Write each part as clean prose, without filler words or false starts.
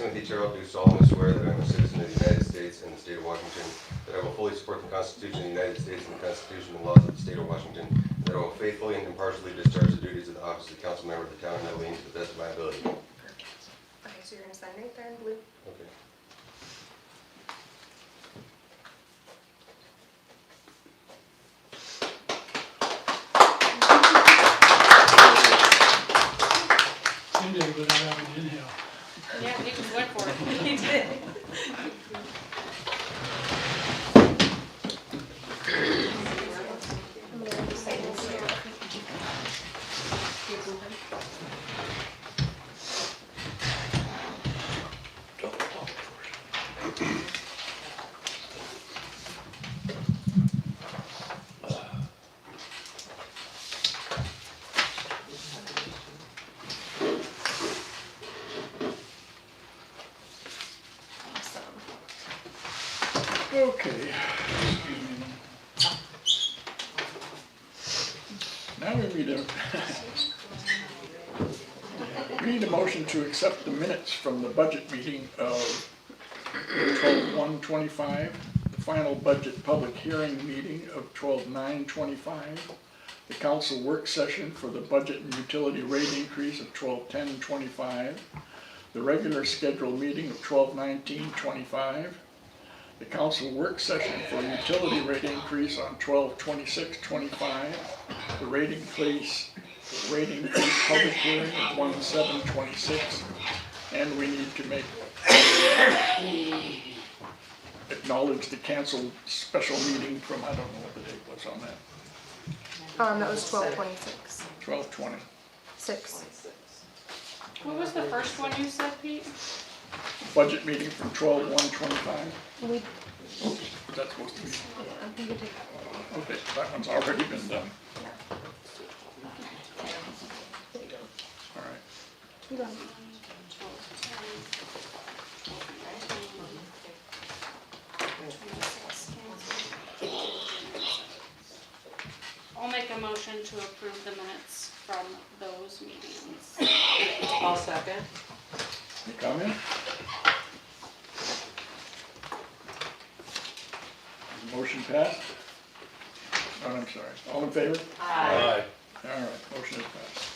Timothy Terrell, do solemnly swear that I am a citizen of the United States and the state of Washington, that I will fully support the Constitution of the United States and the Constitution and laws of the state of Washington, and that I will faithfully and impartially discharge the duties of the office of council member of the town of Metaline to the best of my ability. Okay, so you're going to sign right there in blue. Okay. Jim did it without having to inhale. Yeah, he just went for it. He did. Okay. Now we need a motion to accept the minutes from the budget meeting of 12/1/25, the final budget public hearing meeting of 12/9/25, the council work session for the budget and utility rate increase of 12/10/25, the regular scheduled meeting of 12/19/25, the council work session for utility rate increase on 12/26/25, the rate increase public hearing of 1/7/26, and we need to acknowledge the canceled special meeting from, I don't know what the date was on that, That was 12/26. 12/20. 6. What was the first one you said, Pete? Budget meeting from 12/1/25. We, Oops, was that supposed to be? I think you take that one. Okay, that one's already been done. There you go. All right. You got it. I'll make a motion to approve the minutes from those meetings. I'll second. Any comment? Motion passed? Oh, I'm sorry. All in favor? Aye. All right, motion is passed.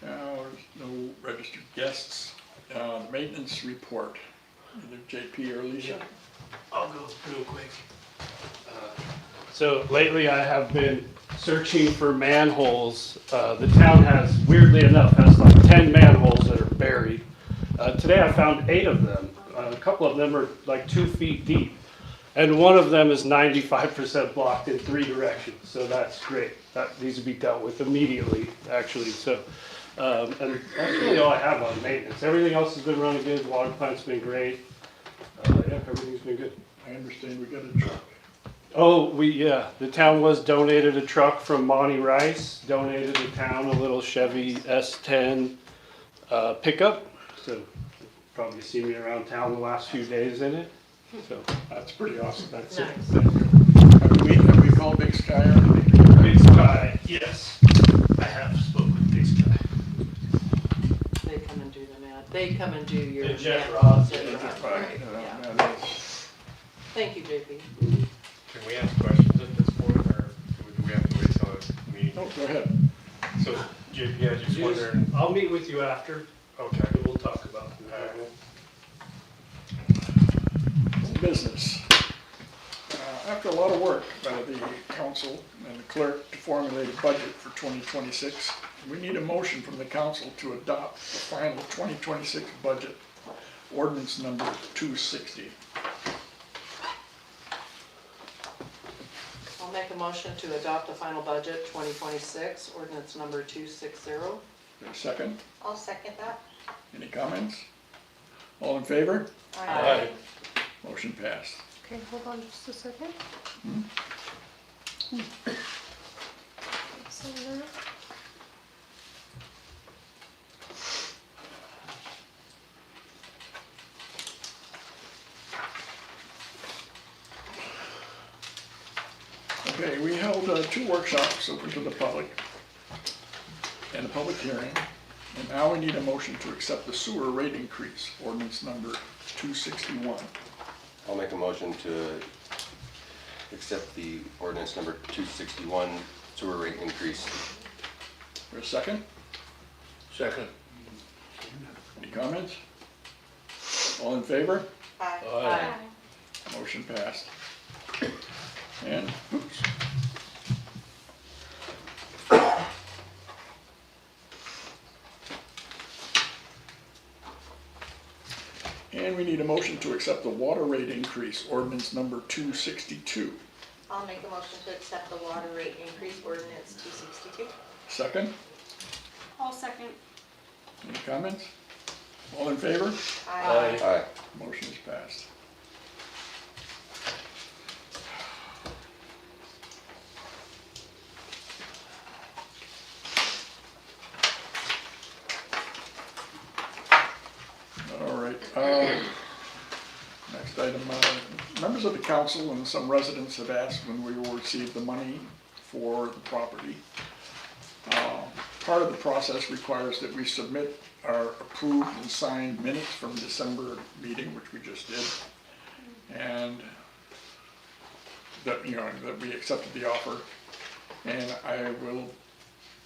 Now, there's no registered guests. Maintenance report, either JP or Alicia. I'll go real quick. So lately I have been searching for manholes. The town has, weirdly enough, has like 10 manholes that are buried. Today I found 8 of them. A couple of them are like 2 feet deep. And one of them is 95% blocked in 3 directions. So that's great. That needs to be dealt with immediately, actually. So, and that's really all I have on maintenance. Everything else has been running good. Water plant's been great. Yeah, everything's been good. I understand we got a truck. Oh, the town was donated a truck from Monty Rice, donated the town a little Chevy S10 pickup. So you'll probably see me around town the last few days in it. So That's pretty awesome. that's Nice. it. Have we called Big Sky or anything? Big Sky, yes. I have spoken with Big Sky. They come and do the mat. They come and do your. And Jeff mat- Ross. Jeff That's Ross, right. right, yeah. That is- Thank you, JP. Can we ask questions at this point, or do we have to wait till the meeting? Oh, go ahead. So, JP, I was just wondering, I'll meet with you after, okay, and we'll talk about it. Business. After a lot of work by the council and the clerk to formulate a budget for 2026, we need a motion from the council to adopt the final 2026 budget, ordinance number 260. I'll make a motion to adopt the final budget 2026, ordinance number 260. There's a second. I'll second that. Any comments? All in favor? Aye. Motion passed. Okay, hold on just a second. So there. Okay, we held 2 workshops open to the public. and a public hearing. And now we need a motion to accept the sewer rate increase, ordinance number 261. I'll make a motion to accept the ordinance number 261 sewer rate increase. For a second? Second. Any comments? All in favor? Aye. Motion passed. And, oops. And we need a motion to accept the water rate increase, ordinance number 262. I'll make a motion to accept the water rate increase ordinance 262. Second? I'll second. Any comments? All in favor? Aye. Aye. Motion is passed. All right, next item, members of the council and some residents have asked when we will receive the money for the property. Part of the process requires that we submit our approved and signed minutes from December meeting, which we just did. And that, that we accepted the offer. And I will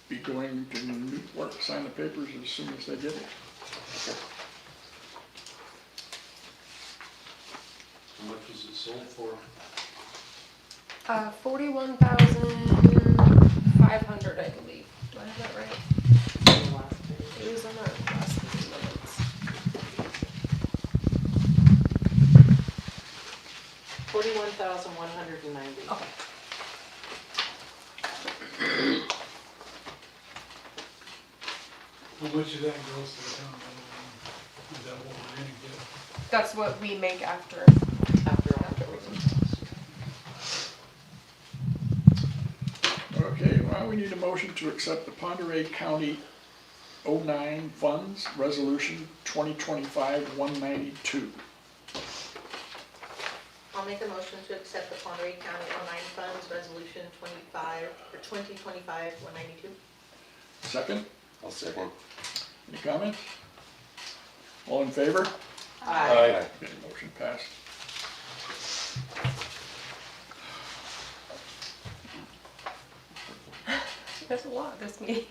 be going to Newport to sign the papers as soon as they get it. How much is it sold for? 41,500, I believe. Do I have that right? It was on our last meeting minutes. 41,190. Okay. How much of that goes to the town? Is that what we're gonna get? That's what we make after After all. Okay, well, we need a motion to accept the Ponderay County 09 Funds Resolution 2025-192. I'll make a motion to accept the Ponderay County 09 Funds Resolution 2025-192. Second? I'll second. Any comments? All in favor? Aye. Okay, motion passed. There's a lot this meeting.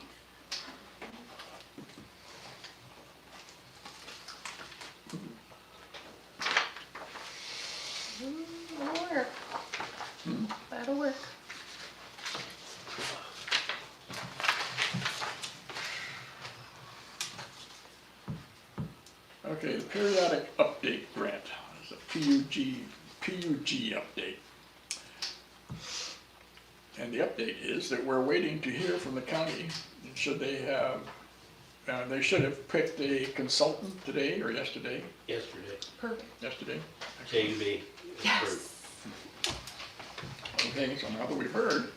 That'll work. That'll work. Okay, the periodic update grant is a PUG update. And the update is that we're waiting to hear from the county. Should they have, they should have picked a consultant today or yesterday. Yesterday. Perfect. Yesterday. JB. Yes. Okay, so now that we've heard,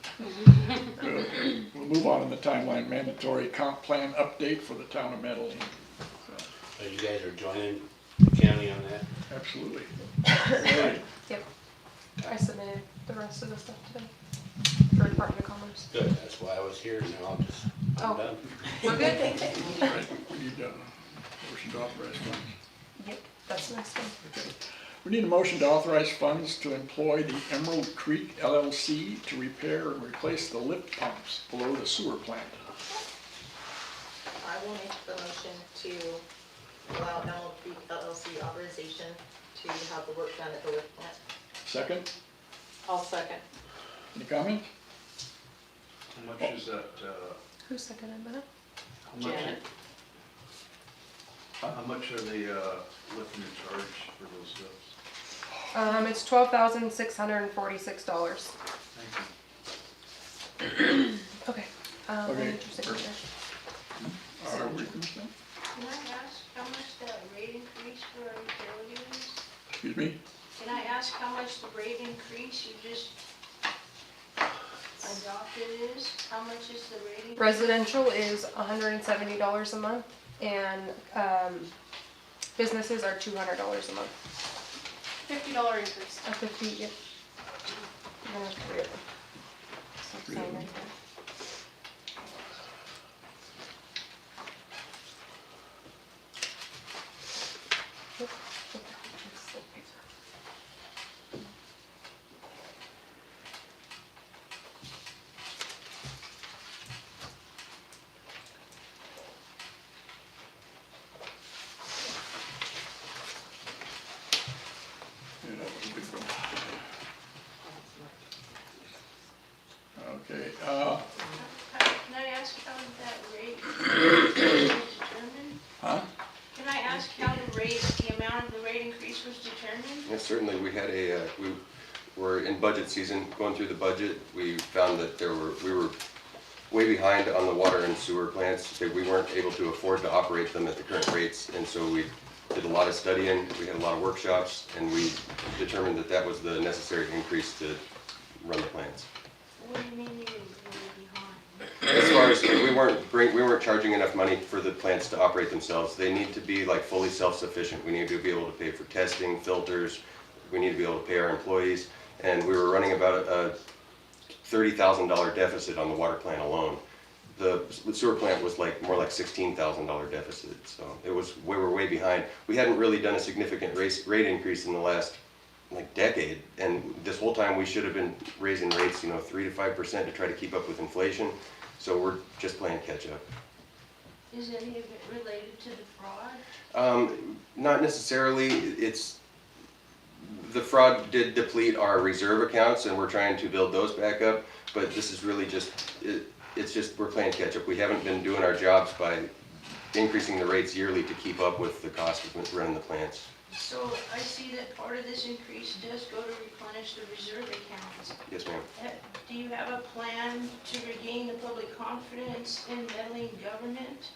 we'll move on in the timeline. Mandatory comp plan update for the town of Metaline. So, So you guys are joining the county on that? absolutely. Yep. I submitted the rest of the stuff today for Department of Commerce. Good, that's why I was here, now I'm Oh. done. We're good. Right, we need a motion to authorize funds. Yep, that's the next one. Okay. We need a motion to authorize funds to employ the Emerald Creek LLC to repair and replace the lift pumps below the sewer plant. I will make the motion to allow Emerald Creek LLC authorization to have the work done at the lift plant. Second, I'll second. any comments? How much is that, Who seconded that? how much, Janet. how much are they, looking to charge for those lifts? It's $12,646. Thank you. Okay. I Okay. need your signature. Are we finished then? Can I ask how much that rate increase for our utilities is? Excuse me? Can I ask how much the rate increase you just adopted is? How much is the rate increase? Residential is $170 a month, and businesses are $200 a month. $50 increase. A 50, yep. I'm gonna have three of them. So Three sign of them. right there. Okay, Can I ask how that rate was determined? huh? Can I ask how the amount of the rate increase was determined? Yes, certainly, we had we were in budget season, going through the budget, we found that we were way behind on the water and sewer plants, that we weren't able to afford to operate them at the current rates, and so we did a lot of studying, we had a lot of workshops, and we determined that that was the necessary increase to run the plants. What do you mean you were behind? As far as, we weren't charging enough money for the plants to operate themselves. They need to be like fully self-sufficient. We need to be able to pay for testing, filters, we need to be able to pay our employees, and we were running about a $30,000 deficit on the water plant alone. The sewer plant was more like $16,000 deficit, so we were way behind. We hadn't really done a significant rate increase in the last decade, and this whole time we should have been raising rates 3 to 5% to try to keep up with inflation, so we're just playing catch up. Is any of it related to the fraud? Not necessarily. The fraud did deplete our reserve accounts, and we're trying to build those back up, but this is really it's just we're playing catch up. We haven't been doing our jobs by increasing the rates yearly to keep up with the cost of running the plants. So I see that part of this increase does go to replenish the reserve accounts. Yes, ma'am. Do you have a plan to regain the public confidence in Metaline government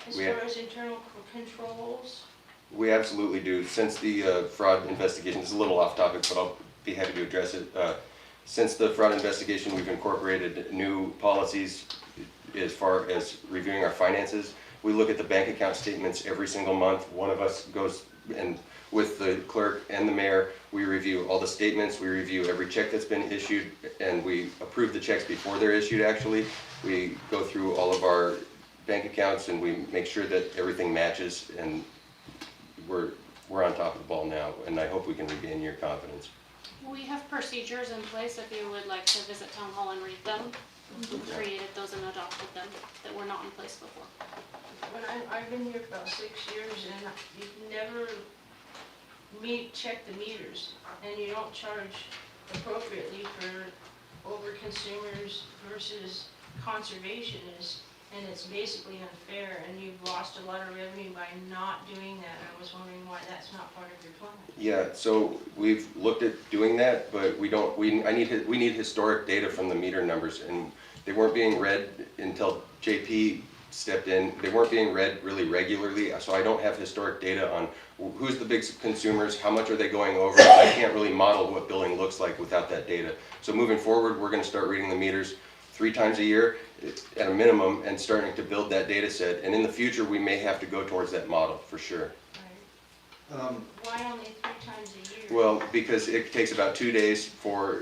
as We far have- as internal controls? We absolutely do. Since the fraud investigation, it's a little off topic, but I'll be happy to address it. Since the fraud investigation, we've incorporated new policies as far as reviewing our finances. We look at the bank account statements every single month. One of us goes and with the clerk and the mayor, we review all the statements, we review every check that's been issued, and we approve the checks before they're issued actually. We go through all of our bank accounts and we make sure that everything matches, and we're on top of the ball now, and I hope we can regain your confidence. We have procedures in place if you would like to visit town hall and read them. We created those and adopted them that were not in place before. When I've been here for about 6 years and you've never check the meters, and you don't charge appropriately for over consumers versus conservationists, and it's basically unfair, and you've lost a lot of revenue by not doing that. I was wondering why that's not part of your plan. Yeah, so we've looked at doing that, but we need historic data from the meter numbers, and they weren't being read until JP stepped in. They weren't being read really regularly, so I don't have historic data on who's the big consumers, how much are they going over. I can't really model what billing looks like without that data. So moving forward, we're going to start reading the meters 3 times a year at a minimum and starting to build that data set. And in the future, we may have to go towards that model for sure. Right. Why only 3 times a year? Well, because it takes about 2 days for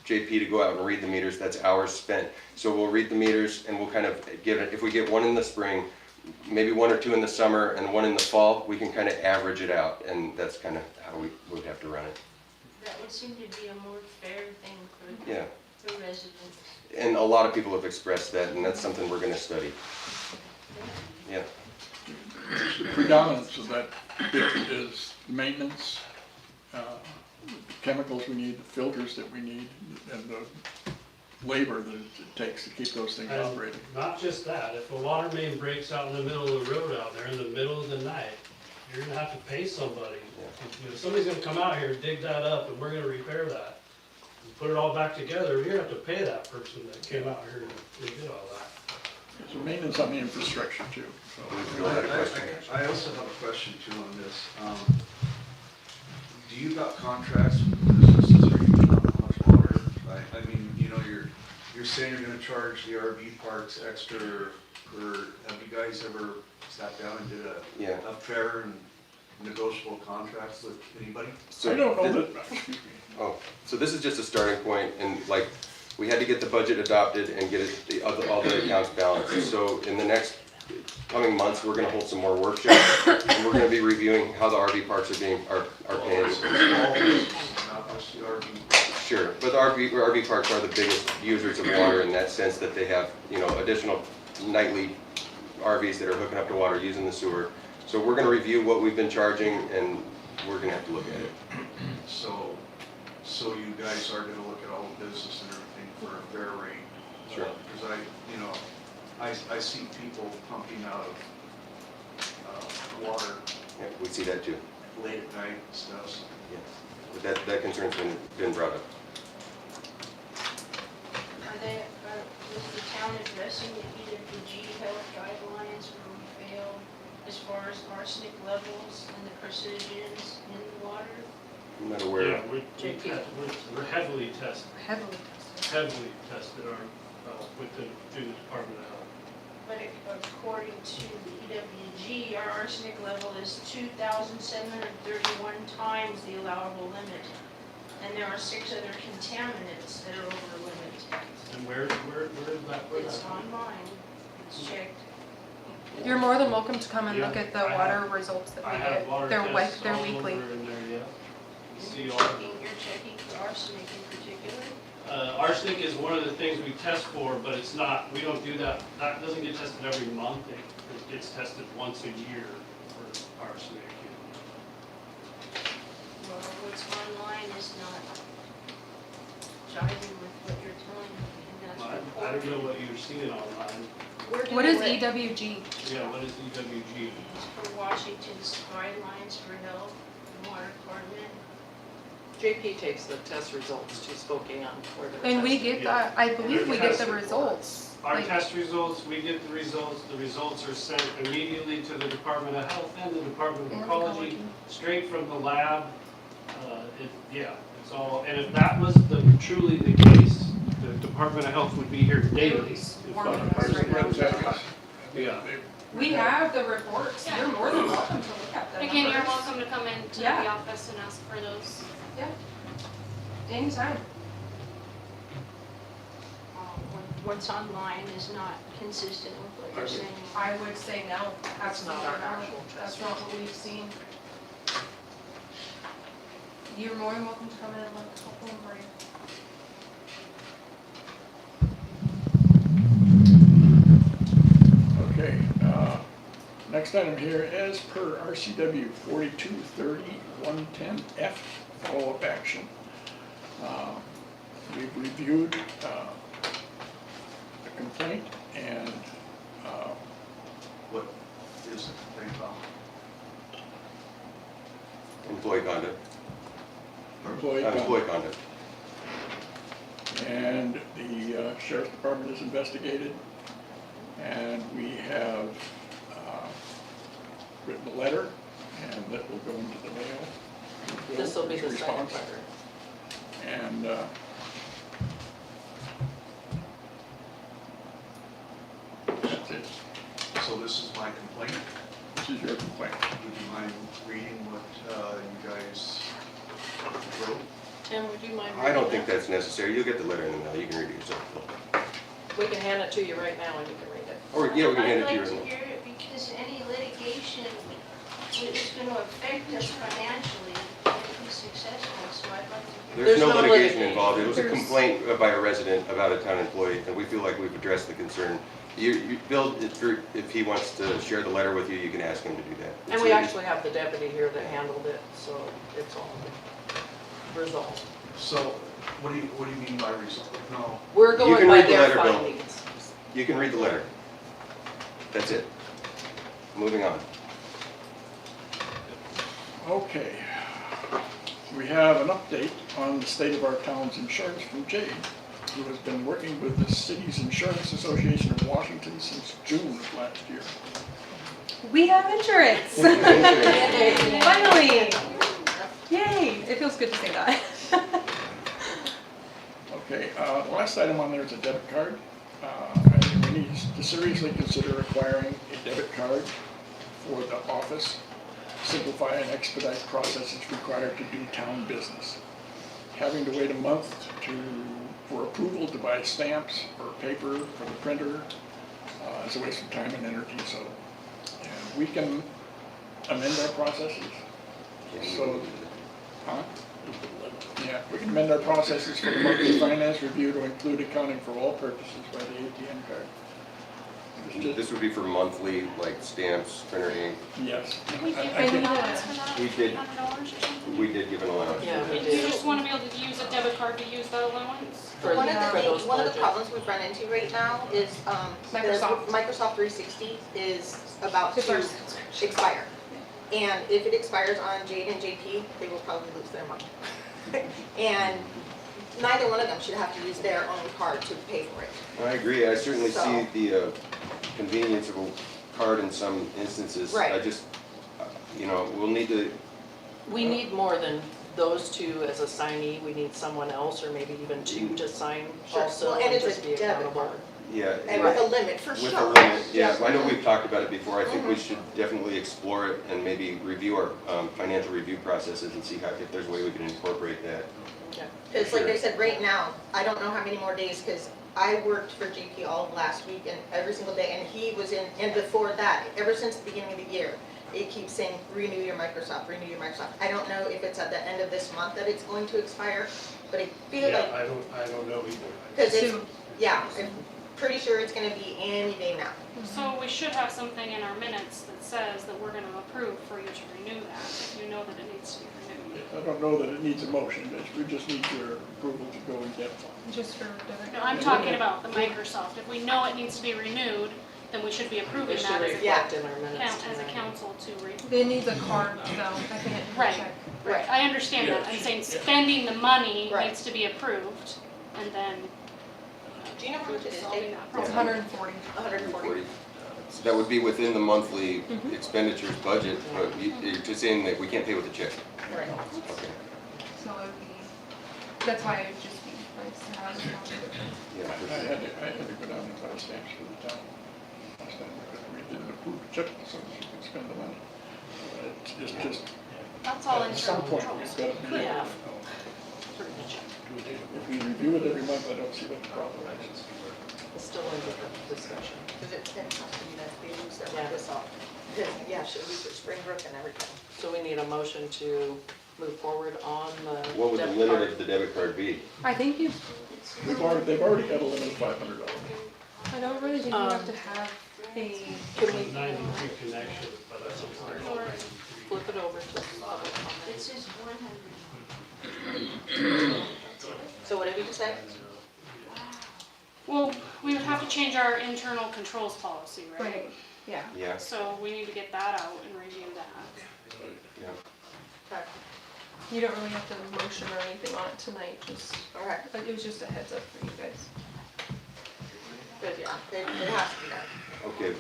JP to go out and read the meters. That's hours spent. So we'll read the meters and we'll kind of give it, if we get one in the spring, maybe 1 or 2 in the summer and 1 in the fall, we can kind of average it out, and that's kind of how we would have to run it. That would seem to be a more fair thing for Yeah. the residents. And a lot of people have expressed that, and that's something we're going to study. Yeah. The predominance of that bit is maintenance, chemicals we need, the filters that we need, and the labor that it takes to keep those things And operating. not just that, if a water main breaks out in the middle of the road out there in the middle of the night, you're gonna have to pay somebody. You know, somebody's gonna come out here and dig that up, and we're gonna repair that. And put it all back together, you're gonna have to pay that person that came out here and did all that. So maintenance on the infrastructure too. So Bill had a question. I also have a question too on this. Do you got contracts with businesses, or you know how much water? I mean, you know, you're saying you're gonna charge the RV parks extra have you guys ever sat down and did a fair and negotiable contracts with anybody? So I don't know that, excuse me. Oh, so this is just a starting point, and we had to get the budget adopted and get all the accounts balanced. So in the next coming months, we're gonna hold some more workshops, and we're gonna be reviewing how the RV parks are paying. Not just the RV. Sure, but the RV parks are the biggest users of water in that sense that they have, additional nightly RVs that are hooking up to water using the sewer. So we're gonna review what we've been charging, and we're gonna have to look at it. So you guys are gonna look at all the business and everything for a fair rate? Sure. Because I see people pumping out of water Yeah, we see that too. late at night and stuff. So Yes. But that concern's been brought up. Was the town addressing the EWG health guidelines where we failed as far as arsenic levels and the carcinogens in the water? I'm not aware. Yeah, we're heavily tested, Heavily tested through the Department of Health. But according to the EWG, our arsenic level is 2,731 times the allowable limit. And there are 6 other contaminants that are over the limit. And where is that? It's online, it's checked. You're more than welcome to come and look Yeah, at the I water have- results that we I have get. water They're tests they're all weekly. over in there, yeah. See You're all, checking for arsenic in particular? arsenic is one of the things we test for, but it's not, we don't do that, that doesn't get tested every month. It gets tested once a year for arsenic. Well, what's online is not jiving with what you're telling me, and that's I don't know what you're seeing online. We're doing What is what- EWG? Yeah, what is EWG? It's for Washington's guidelines for health, the water department. JP takes the test results to Spokane where they're And we tested. get that, I believe we get the Test results. Our Like, test results, we get the results are sent immediately to the Department of Health and the Department of And Ecology, ecology. straight from the lab. Yeah, it's all, and if that was truly the case, the Department of Health would be here daily. if Working our on it right now. arsenic- Yeah. We have the reports. You're more than welcome to look at them. Again, you're welcome to come into the Yeah. office and ask for those. Anytime. What's online is not consistent with what you're saying. I would say no. That's not our actual That's test. not what we've seen. You're more than welcome to come in and look. Hopefully for you. Okay, next item here, as per RCW 4230-110F, follow-up action. We've reviewed the complaint and what is the complaint about? Employee conduct. employee Employee conduct. conduct. And the sheriff's department has investigated, and we have written a letter, and that will go into the mail. This will be the second Response. letter. And that's it. So this is my complaint. This is your complaint. Would you mind reading what you guys wrote? Tim, would you mind reading I don't think that? that's necessary. You'll get the letter in the mail. You can read it yourself. We can hand it to you right now and you can read it. Or, yeah, we can hand it to you I'd right like to now. hear it because any litigation is going to affect us financially if we're successful, so I'd like to hear. There's no no litigation litigation. involved. It was a There's- complaint by a resident about a town employee, and we feel like we've addressed the concern. Bill, if he wants to share the letter with you, you can ask him to do that. And we actually have the deputy here that handled it, so it's all resolved. So what do you mean by result? No, We're You going can by read the their letter, Bill. findings. You can read the letter. That's it. Moving on. Okay. We have an update on the state of our town's insurance from Jade, who has been working with the city's insurance association in Washington since June of last year. We have insurance. Finally. Yay. It feels good to say that. Okay, the last item on there is a debit card. I think we need to seriously consider acquiring a debit card for the office, simplify and expedite processes required to do town business. Having to wait a month for approval to buy stamps or paper for the printer is a waste of time and energy, so we can amend our processes. So, huh? Yeah, we can amend our processes for the monthly finance review to include accounting for all purchases by the ATM card. This would be for monthly, like stamps, printer ink. Yes. Did we give I an think- allowance for that? We did. $100 or something? We did give an allowance. Yeah, we Do you do. just wanna be able to use a debit card to use that allowance? For One of the for those things, one of the budget. problems we've run into right now is, Microsoft 360 is about It's our to expire. And if it expires on Jade and JP, they will probably lose their money. And neither one of them should have to use their own card to pay for it. I agree, I certainly see So- the convenience of a card in some instances. Right. I just, we'll need to, We need more than those two as a signee, we need someone else, or maybe even two to sign Sure. also, Well, and and it's a just be debit accountable. card. yeah. And with a limit, for sure. With a limit, yeah, Yeah. I know we've talked about it before, I think we should definitely explore it and maybe review our financial review processes and see if there's a way we can incorporate that. Because like I said, right now, I don't know how many more days, because I worked for JP all of last week and every single day, and he was in, and before that, ever since the beginning of the year, it keeps saying, renew your Microsoft, renew your Microsoft. I don't know if it's at the end of this month that it's going to expire, but I feel like, I don't know either. because it's, Soon. yeah, I'm pretty sure it's gonna be any day now. So we should have something in our minutes that says that we're gonna approve for you to renew that, if you know that it needs to be renewed. I don't know that it needs a motion, but we just need your approval to go and get one. Just for debit No, card. I'm talking about the Microsoft. If we know it needs to be renewed, then we should be approving It should that as a reflect in our minutes as a tonight. council to It needs a card though, I think it Right. check. Right. I understand that. I'm saying spending the money Right. needs to be approved, and then Do you know how much it is, solving Dave? that It's problem. 140. 140. So that would be within the monthly expenditures budget, but you're just saying that we can't pay with a check. Right. Okay, So it would be, that's why it would just be nice to have it. yeah. I had to go down and buy stamps for the town last time because we didn't approve the check, so we could spend the money. It's just, That's all at some internal point, we've controls. got to be Yeah. able to. If we review it every month, I don't see what the problem is. It's still under discussion. Because it has to be that they lose their Yeah. Microsoft. Because, yeah, she'll lose her Springbrook and everything. So we need a motion to move forward on the What would the debit limit card. of the debit card be? I think you, They've already got a limit of $500. I don't really think you have to have a, Can we 93 connection, but that's Or- flip it over to public comment? It says 100. So what did we decide? Well, we would have to change our internal controls policy, right? right, yeah. Yeah, So we need to get that out and review that. yeah. Okay. You don't really have to motion or anything on it tonight, just, Okay, it was just a heads up for you guys. good, yeah, it has to be done. Okay,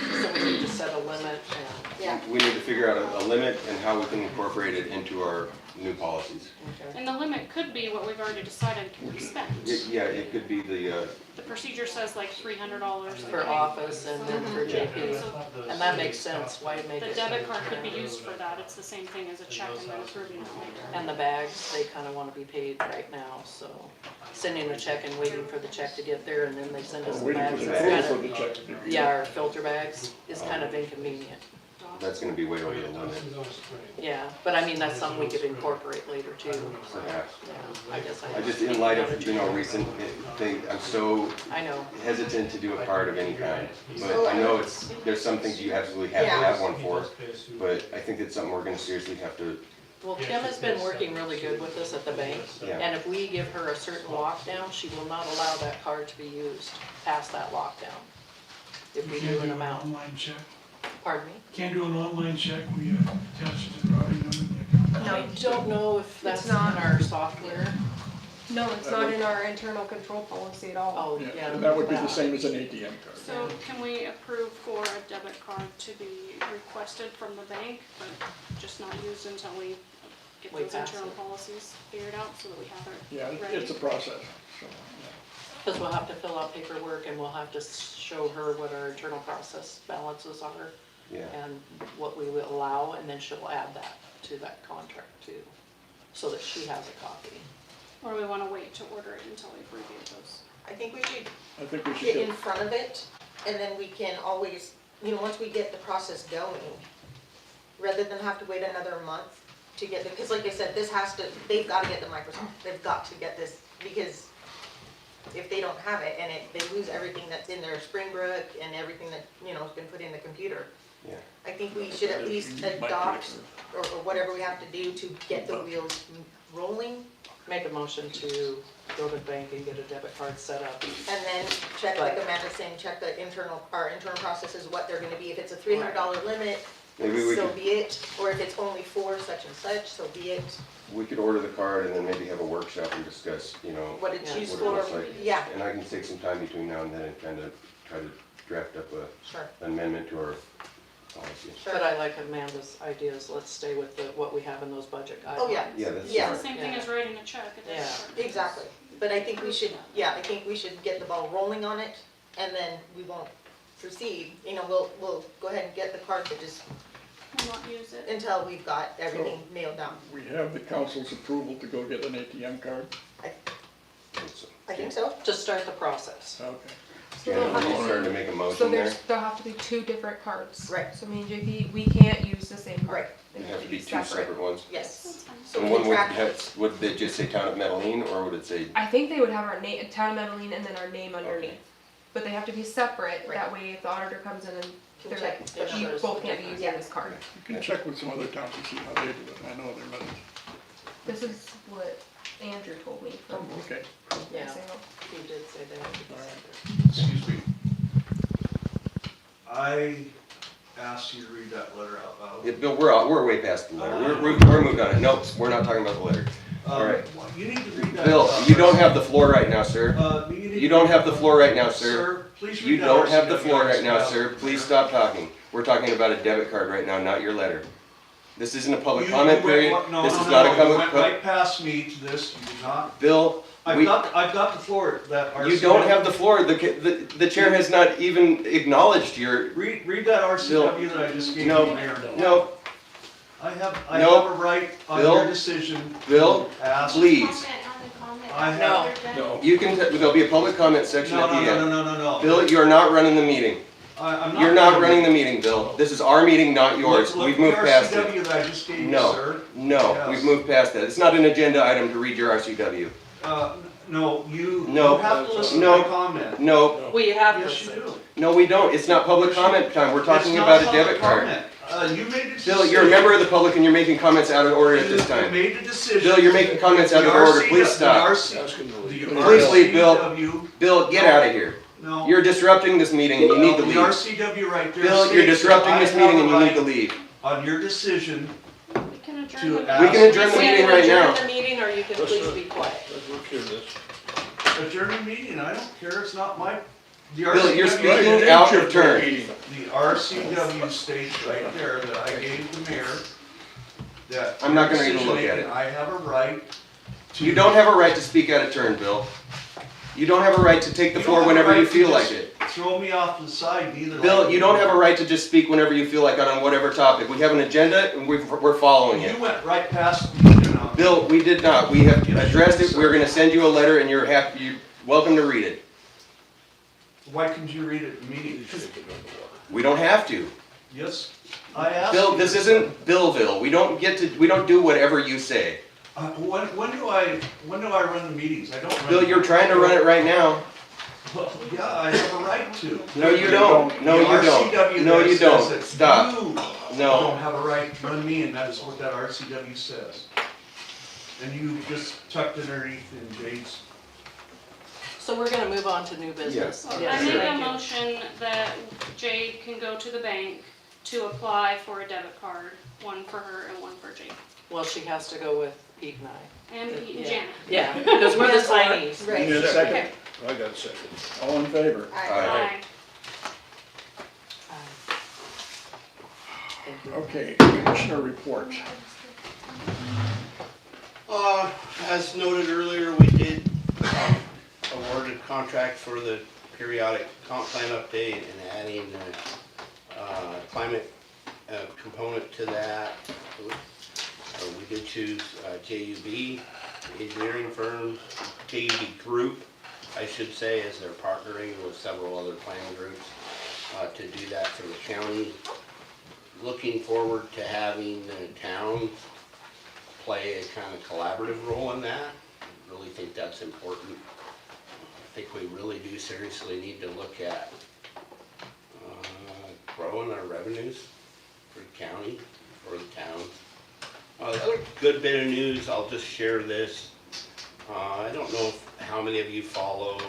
So we need to set a limit and, Yeah. we need to figure out a limit and how we can incorporate it into our new policies. okay. And the limit could be what we've already decided can be spent. Yeah, it could be the, The procedure says like $300. For office and then for JP. So And that makes sense, why make the it? debit card could be used for that. It's the same thing as a check and then approving it later. And the bags, they kind of want to be paid right now, so sending a check and waiting for the check to get there and then they send us the Waiting for bags. the it's approval kind for of- the check to be. Yeah, our filter bags is kind of inconvenient. that's gonna be way over the limit, Yeah, but I mean, that's something we could incorporate later too. so, perhaps. yeah, I guess I just, in light of, recent thing, I'm so I know, hesitant to do a card of any kind. But I know there's some things you absolutely have to Yeah. have one for, but I think it's something we're gonna seriously have to, well, Kim has been working really good with us at the bank. Yeah. And if we give her a certain lockdown, she will not allow that card to be used past that lockdown. If we do an amount, Online check, pardon me? can't do an online check, we attach it to the routing number in the account. I don't know if that's in not. our software. No, it's not in our internal control policy at all. Oh, Yeah, yeah. and that would be the same as an ATM card. So can we approve for a debit card to be requested from the bank, but just not used until we get We those pass internal it. policies figured out so that we have it Yeah, ready? it's a process, so, Because we'll have to fill out paperwork and we'll have to show her what our internal process balances are yeah. and what we will allow, and then she'll add that to that contract too, so that she has a copy. Or we wanna wait to order it until we've reviewed those? I think we should I think we should get get, in front of it, and then we can always, once we get the process going, rather than have to wait another month to get, because like I said, this has to, they've gotta get the Microsoft, they've got to get this, because if they don't don't have it, and they lose everything that's in their Springbrook and everything that, you know, has been put in the computer. Yeah. I think we should at least adopt, or whatever we have to do to get the wheels rolling, Make a motion to go to the bank and get a debit card set up. and then check, like Amanda's saying, check the our internal processes, what they're gonna be. If it's a $300 limit, Maybe we so could, be it, or if it's only for such and such, so be it. we could order the card and then maybe have a workshop and discuss, you know, What it's Yeah. used what for, it looks like. yeah, And I can take some time between now and then and kind of try to draft up sure, an amendment to our policy. sure. But I like Amanda's ideas, let's stay with what we have in those budget guidelines. Oh, yeah. Yeah, that's Yeah. It's the same thing Yeah. as writing a check. It doesn't Yeah. work. Exactly, but I think we should, I think we should get the ball rolling on it, and then we won't proceed, you know, we'll go ahead and get the card, but just And not use it. until we've got everything nailed down. We have the council's approval to go get an ATM card? I think so. To start the process. Okay. So Yeah, they'll are have you to- starting to make a So motion there? there'll have to be two different cards. Right. So me and JP, we can't use the same card. Right. It'd have to be two separate ones. Yes. That's fine. So And we one would track have, would they just say town of Metaline, or would it say, I think they would have our name, Town of Metaline, and then our name underneath. Okay. But they have to be separate, Right. that way if the auditor comes in and Can they're check like, the you numbers. both can't be using Yeah. this card. You can check with some other towns to see how they do it. I know they're not, This is what Andrew told me from okay. Yeah, Salem. he did say that. Excuse me. I asked you to read that letter out loud. yeah, Bill, we're way past the letter. We're moved on it. Nope, we're not talking about the letter. All right. You need to read that. Bill, you don't have the floor right now, sir. You don't have the floor right now, sir. Sir, please read You that don't have the RCW floor right now, out sir. loud. Please stop talking. We're talking about a debit card right now, not your letter. This isn't a public You comment went- period. no, This no, is no, not a you public, went right past me to this, you did not. Bill, I've we, got the floor, that RCW. you don't have the floor. The chair has not even acknowledged your, Read that RCW that I just gave you, no, Mayor. no, I have No. a right on Bill. your decision. Bill, to ask. please. I have. No. You can, there'll be a public comment section No, at the no, no, end. no, no, no, no. Bill, you are not running the meeting. I'm not. You're not running the meeting, Bill. This is our meeting, not yours. Look We've moved at past the it. RCW that I just gave you, No. sir. No, Yes. we've moved past that. It's not an agenda item to read your RCW. No, you No. have to listen No. to my comment. No, We have Yes, you listened. do. no, we don't. It's not public comment time. We're talking It's not about a public debit card. comment. You made a decision. Bill, you're a member of the public and you're making comments out of order at this You time. made a decision. Bill, you're making comments out of order. Please stop. Please leave, Bill. RCW Bill, get out of here. No. You're disrupting this meeting and you need to The leave. RCW right there. Bill, you're states disrupting that this I meeting have and a you need right to leave. On your decision We can adjourn to the ask. We can adjourn the We meeting can right adjourn now. the meeting, or you can please be quiet. Adjourn the meeting, I don't care, it's not my. The Bill, you're RCW speaking out of turn. The RCW states right there that I gave the mayor that. I'm not gonna even look at it. I have a right to. You don't have a right to speak out of turn, Bill. You don't have a right to take the You floor don't have a whenever you right to feel like just it. Throw me off to the side, neither. Bill, like you don't have a right to just speak whenever you feel like it on whatever topic. We have an agenda and we're following You it. went right past me, you know. Bill, we did not. We have addressed it. We're gonna send you a letter and you're welcome to read it. Why couldn't you read it immediately? We don't have to. Yes, I asked. Bill, you. this isn't Billville. We don't do whatever you say. When do I run the meetings? I don't run. Bill, you're trying to run it right now. Well, yeah, I have a right to. No, you don't. No, you The don't. RCW No, that you says don't. that Stop. You No. don't have a right to run me, and that is what that RCW says. And you just tucked it underneath in Jade's. So we're gonna move on to new business. Yes. Yes, I make a thank you. motion that Jade can go to the bank to apply for a debit card, one for her and one for Jade. Well, she has to go with Pete and I. And Pete and Yeah. Janet. Yeah, because we're the Yes, or- signees. Right. Need a second? Okay. I got a second. All in favor? Aye. Thank you. Okay, commissioner report. As noted earlier, we did award a contract for the periodic comp plan update and adding the climate component to that. We did choose JUB engineering firm, JUB Group, I should say, as they're partnering with several other planning groups to do that for the county. Looking forward to having the town play a kind of collaborative role in that. I really think that's important. think we really do seriously need to look at growing our revenues for the county, for the towns. The other good bit of news, I'll just share this. I don't know how many of you follow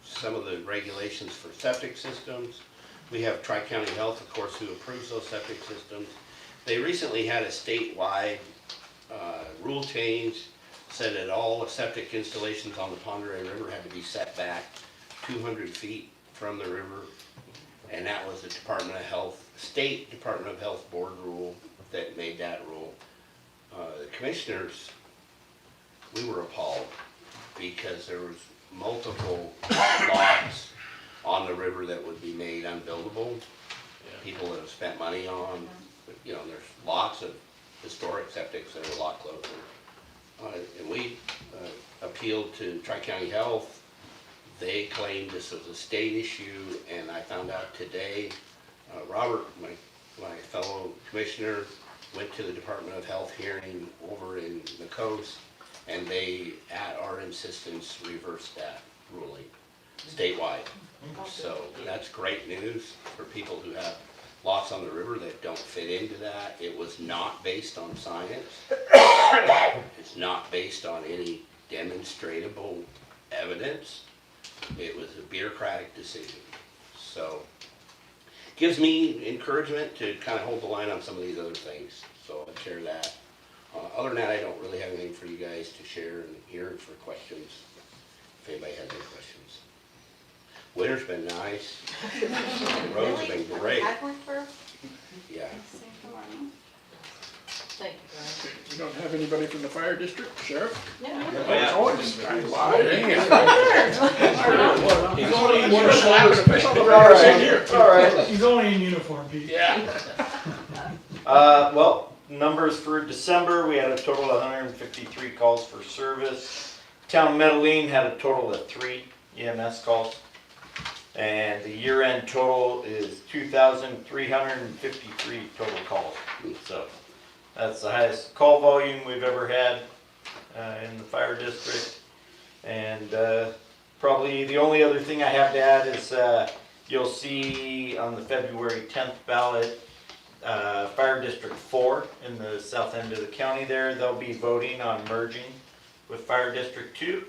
some of the regulations for septic systems. We have Tri-County Health, of course, who approves those septic systems. They recently had a statewide rule change, said that all septic installations on the Ponderay River had to be set back 200 feet from the river. And that was the Department of Health, State Department of Health Board rule that made that rule. The commissioners, we were appalled because there was multiple lots on the river that would be made unbuildable. People that have spent money on, you know, there's lots of historic septics that are a lot closer. And we appealed to Tri-County Health. They claimed this was a state issue, and I found out today, Robert, my fellow commissioner, went to the Department of Health hearing over in the coast, and they, at our insistence, reversed that ruling statewide. So that's great news for people who have lots on the river that don't fit into that. It was not based on science. It's not based on any demonstrable evidence. It was a bureaucratic decision. So gives me encouragement to kind of hold the line on some of these other things. So I'd share that. Other than that, I don't really have anything for you guys to share and hear for questions, if anybody has any questions. Winter's been nice. The roads have been great. Yeah. Thank you, Brian. We don't have anybody from the fire district, sheriff? Yeah. Oh, it's I lied. He's only in uniform. All right. He's only in uniform, Pete. Yeah. Well, numbers for December, we had a total of 153 calls for service. Town of Metaline had a total of 3 EMS calls. And the year-end total is 2,353 total calls. So that's the highest call volume we've ever had in the fire district. And probably the only other thing I have to add is you'll see on the February 10th ballot, Fire District 4 in the south end of the county there, they'll be voting on merging with Fire District 2.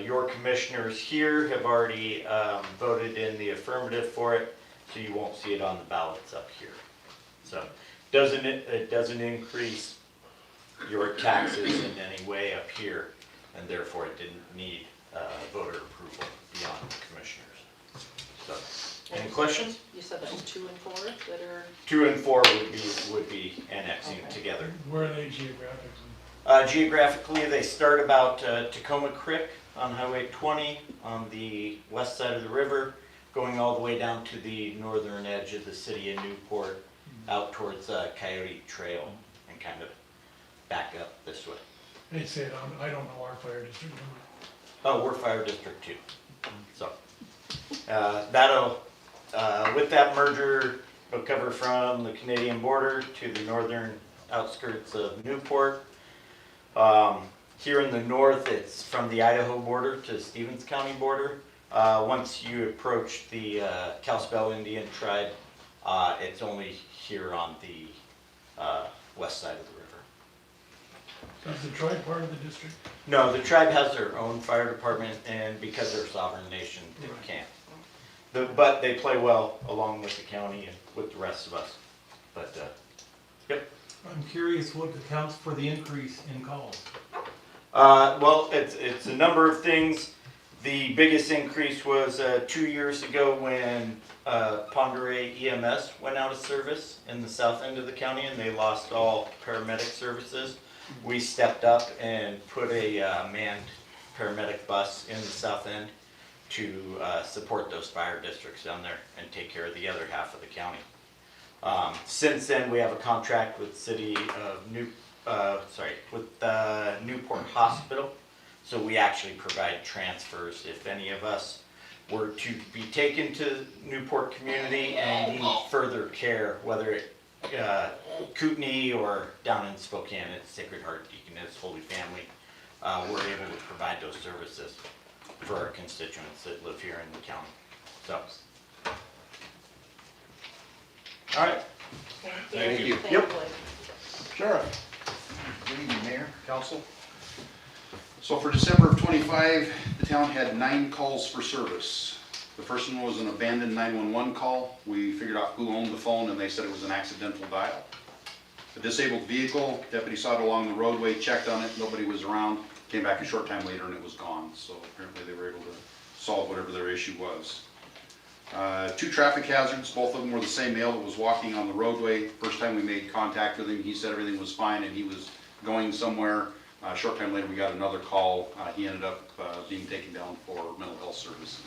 Your commissioners here have already voted in the affirmative for it, so you won't see it on the ballots up here. So it doesn't increase your taxes in any way up here, and therefore it didn't need voter approval beyond the commissioners. So, any questions? You said that was 2 and 4 that are, 2 and 4 would be annexing together. Where are they geographically? Geographically, they start about Tacoma Creek on Highway 20 on the west side of the river, going all the way down to the northern edge of the city of Newport, out towards Coyote Trail, and kind of back up this way. They said, I don't know our fire district number. Oh, we're Fire District 2. So that'll, with that merger, it'll cover from the Canadian border to the northern outskirts of Newport. Here in the north, it's from the Idaho border to Stevens County border. Once you approach the Kalispel Indian tribe, it's only here on the west side of the river. Is the tribe part of the district? No, the tribe has their own fire department, and because they're a sovereign nation, they can't. But they play well along with the county and with the rest of us. But, yep. I'm curious what accounts for the increase in calls. Well, it's a number of things. The biggest increase was 2 years ago when Ponderay EMS went out of service in the south end of the county, and they lost all paramedic services. We stepped up and put a manned paramedic bus in the south end to support those fire districts down there and take care of the other half of the county. Since then, we have a contract with city of Newport Hospital. So we actually provide transfers if any of us were to be taken to Newport community and need further care, whether it Kootenai or down in Spokane, it's Sacred Heart Deaconess Holy Family. We're able to provide those services. for our constituents that live here in the county. So. All right. Thank you. Yep. Sheriff? Good evening, Mayor, Council. So for December of '25, the town had 9 calls for service. The first one was an abandoned 911 call. We figured out who owned the phone and they said it was an accidental dial. A disabled vehicle, deputy saw it along the roadway, checked on it, nobody was around, came back a short time later and it was gone. So apparently they were able to solve whatever their issue was. 2 traffic hazards, both of them were the same male that was walking on the roadway. First time we made contact with him, he said everything was fine and he was going somewhere. A short time later, we got another call. He ended up being taken down for mental health services.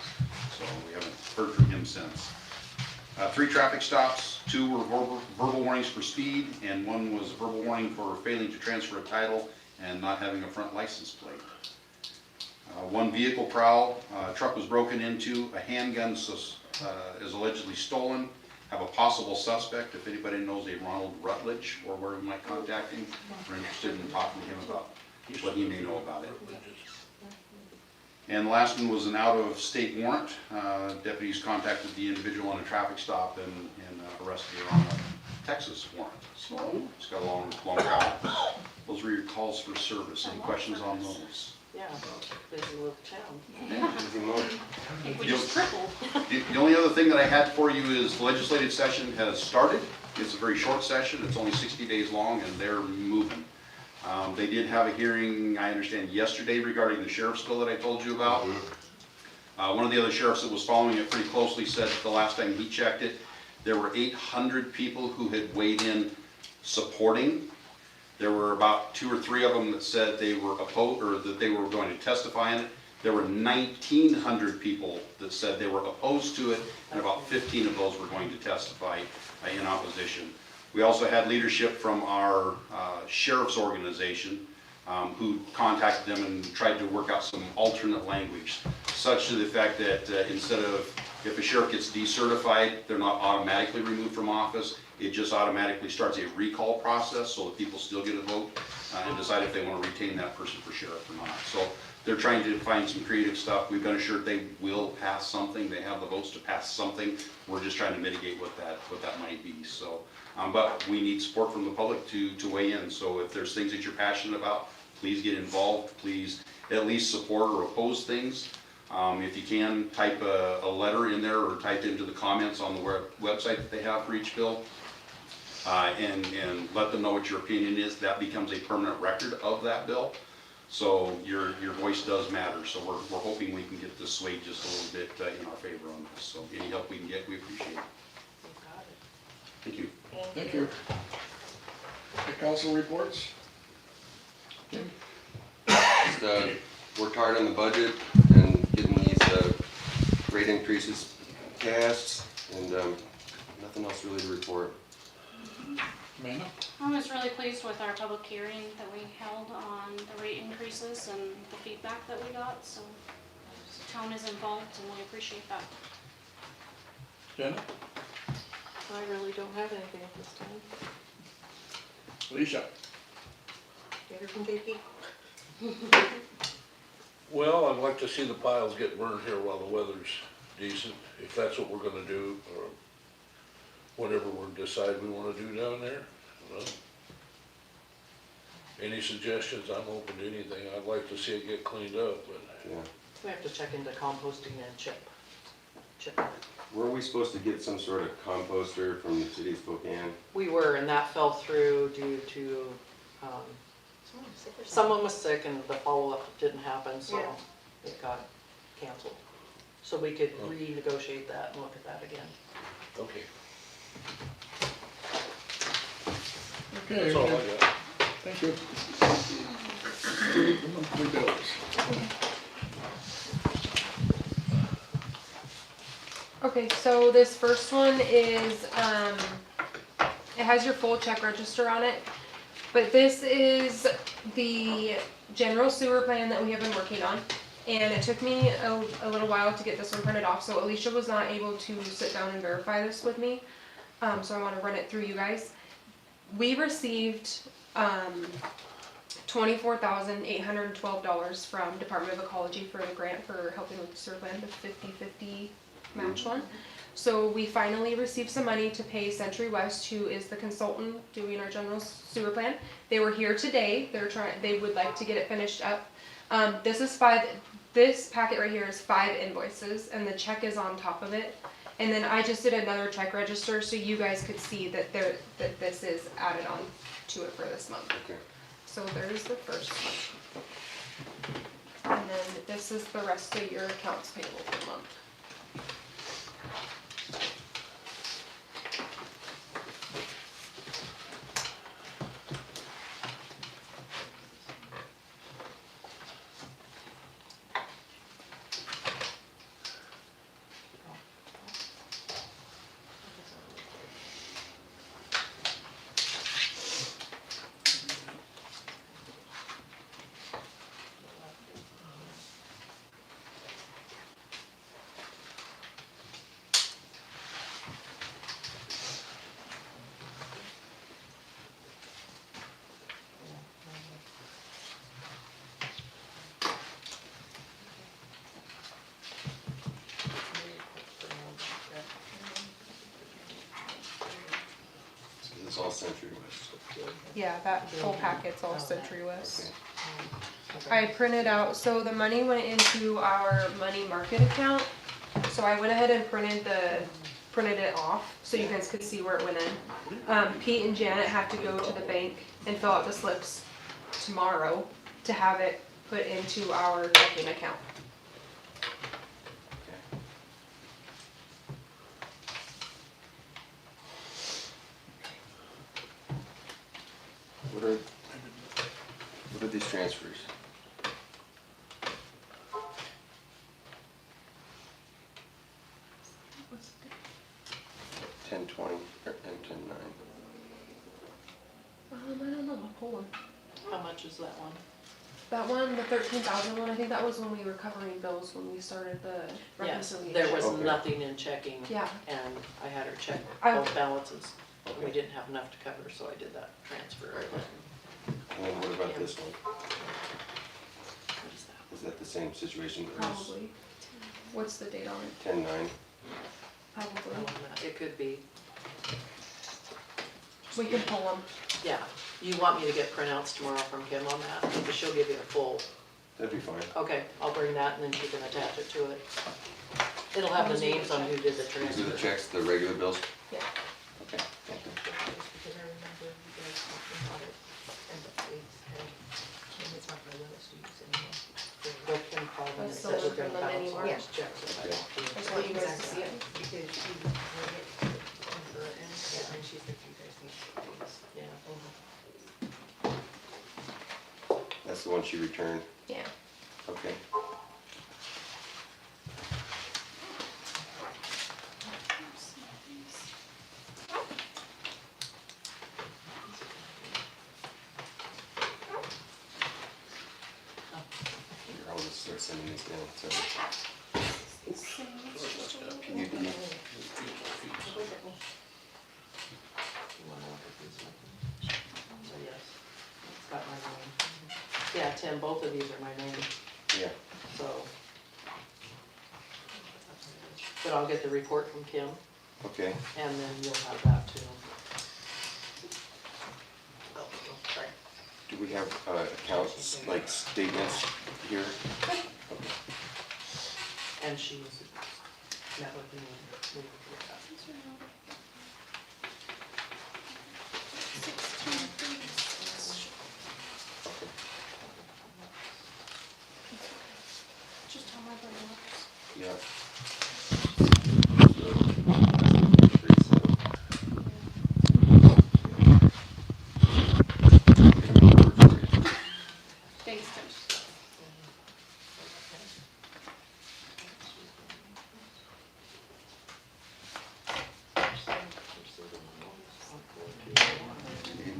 So we haven't heard from him since. 3 traffic stops, 2 were verbal warnings for speed, and 1 was a verbal warning for failing to transfer a title and not having a front license plate. 1 vehicle prowl, a truck was broken into, a handgun is allegedly stolen. Have a possible suspect. If anybody knows a Ronald Rutledge or where we might contact him, we're interested in talking to him about what he may know about it. And the last one was an out-of-state warrant. Deputies contacted the individual on a traffic stop and arrested her on a Texas warrant. So it's got a long travel. Those were your calls for service. Any questions on those? Yeah, busy little town. I think we just tripled. The only other thing that I had for you is the legislative session has started. It's a very short session. It's only 60 days long and they're moving. They did have a hearing, I understand, yesterday regarding the sheriff's bill that I told you about. One of the other sheriffs that was following it pretty closely said the last time he checked it, there were 800 people who had weighed in supporting. There were about 2 or 3 of them that said they were opposed or that they were going to testify in it. There were 1,900 people that said they were opposed to it, and about 15 of those were going to testify in opposition. We also had leadership from our sheriff's organization who contacted them and tried to work out some alternate language, such to the effect that instead of, if a sheriff gets decertified, they're not automatically removed from office. It just automatically starts a recall process so that people still get a vote and decide if they want to retain that person for sheriff or not. So they're trying to find some creative stuff. We've been assured they will pass something. They have the votes to pass something. We're just trying to mitigate what that might be. So, but we need support from the public to weigh in. So if there's things that you're passionate about, please get involved. Please at least support or oppose things. If you can, type a letter in there or type into the comments on the website that they have for each bill. And let them know what your opinion is. That becomes a permanent record of that bill. So your voice does matter. So we're hoping we can get this swayed just a little bit in our favor on this. So any help we can get, we appreciate it. Thank you. Thank you. The council reports? Just worked hard on the budget and getting these rate increases passed, and nothing else really to report. Amanda? I was really pleased with our public hearing that we held on the rate increases and the feedback that we got, so the town is involved and we appreciate that. Jenna? I really don't have anything at this time. Alicia? Better from JP? Well, I'd like to see the piles get burned here while the weather's decent, if that's what we're gonna do, or whatever we decide we wanna do down there. Well, any suggestions, I'm open to anything. I'd like to see it get cleaned up, but. Yeah. We have to check into composting and chip. Were we supposed to get some sort of composter from the city of Spokane? We were, and that fell through due to, someone was sick and the follow-up didn't happen, so Yeah. it got canceled. So we could renegotiate that and look at that again. Okay. Okay. That's all I got. Thank you. Monthly bills. Okay, so this first one is, it has your full check register on it, but this is the general sewer plan that we have been working on. And it took me a little while to get this one printed off, so Alicia was not able to sit down and verify this with me. So I wanna run it through you guys. We received, $24,812 from Department of Ecology for the grant for helping with the sewer plan, the 50-50 match one. So we finally received some money to pay Century West, who is the consultant doing our general sewer plan. They were here today. They would like to get it finished up. This packet right here is 5 invoices, and the check is on top of it. And then I just did another check register so you guys could see that this is added on to it for this month. Okay. So there's the first one. And then this is the rest of your accounts payable for the month. It's all Century West. Yeah, that whole packet's all Century West. Okay. I printed out, so the money went into our money market account. So I went ahead and printed it off so you guys could see where it went in. Pete and Janet have to go to the bank and fill out the slips tomorrow to have it put into our checking account. What are these transfers? $10.20 and $10.09. I don't know, I'll pull them. How much is that one? That one, the 13,000 one, I think that was when we were covering bills when we started the Yes, reconciliation. there was Okay. nothing in checking. Yeah. And I had her check I- both balances. And we Okay. didn't have enough to cover, so I did that transfer. And then what about this one? What is that? Is that the same situation? Probably. What's the date on it? 10.9. Probably. It could be, We can pull them. yeah. You want me to get printouts tomorrow from Kim on that? Because she'll give you a full, That'd be fine. okay, I'll bring that and then she can attach it to it. It'll have the names on who did the These are the transfer. checks, the regular bills? Yeah. Okay, thank you. Because I remember you guys talking about it, and it's not my list to use anymore. Well, Kim called me and That's said the we're gonna one from the bounce mini all one. these checks if I want to. I just want you guys to see it. Because she will get her and she said you guys need to do this. Yeah. That's the one she returned. Yeah. Okay. Here, I'll just start sending these down, so. PUD. You wanna look at these ones? So yes, it's got my name. Yeah, Tim, both of these are my name, Yeah, so. But I'll get the report from Kim, okay. and then you'll have that too. Oh, sorry. Do we have accounts, like statements here? And she was, met with me. and we looked at that. Just how my brain works. Yeah. Thanks, Tim.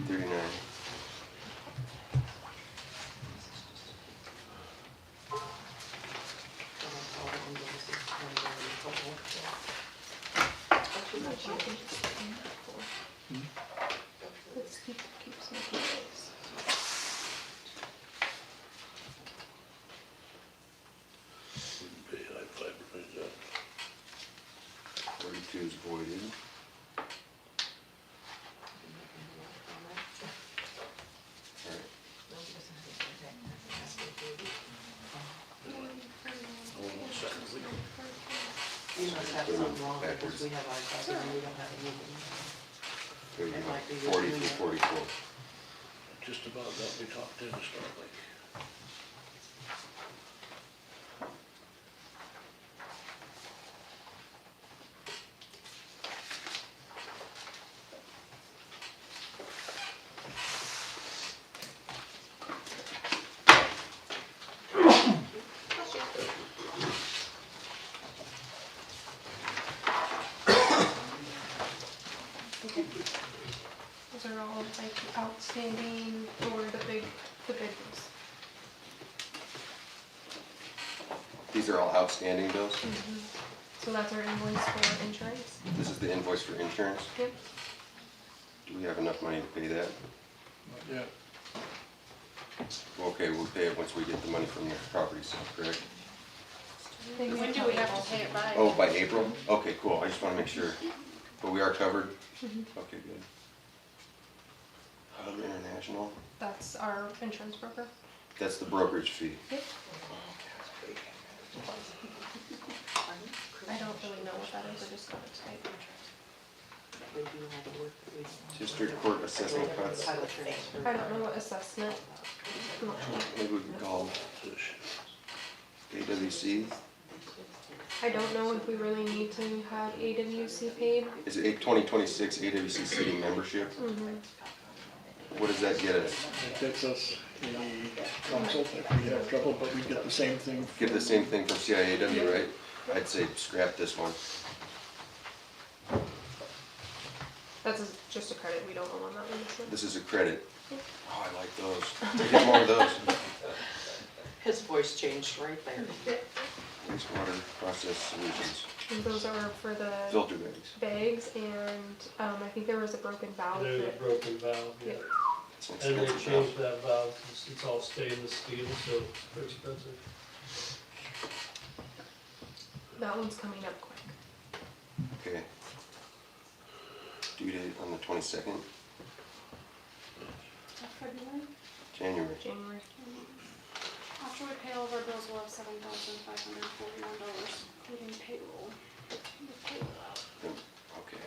$839. Let's keep making this. is voided. Alright, You must have something wrong because we have iPads and we don't have anything. there you It might be go, 40 with you. through 44. Just about got me talked into Starlink. Those are all like outstanding for the big ones. These are all outstanding bills? So that's our invoice for insurance. This is the invoice for insurance? Yep. Do we have enough money to pay that? Not yet. Okay, we'll pay it once we get the money from the property sale, correct? When do we have to pay it by? Oh, by April? Okay, cool, I just wanna make sure. But we are covered? Okay, good. Hub International, That's our insurance broker. that's the brokerage fee. Yep. I don't really know what that is, I just got it today. They do all the work that we do. District Court Assessment Cuts. Title transfer. I don't know what assessment. I'm not sure. Maybe we can call AWC. I don't know if we really need to have AWC paid. Is it 2026 AWC city membership? What does that get us? It gets us a consult if we have trouble, but we get the same thing. Get the same thing from CIAW, right? I'd say scrap this one. That's just a credit, we don't owe on that one. So. This is a credit. Oh, I like those. Get more of those. His voice changed right there. Wastewater Process Solutions. And those are for the Filter bags. bags, and I think there was a broken valve. There's a that- broken valve, yeah. Yep. It's an And they expensive changed that valve, 'cause it's all stainless steel, so it's pretty expensive. That one's coming up quick. Okay. Due date on the 22nd, February? January. January. After we pay all of our bills, we'll have $7,541, including payroll. We'll pay it out, Yep, okay.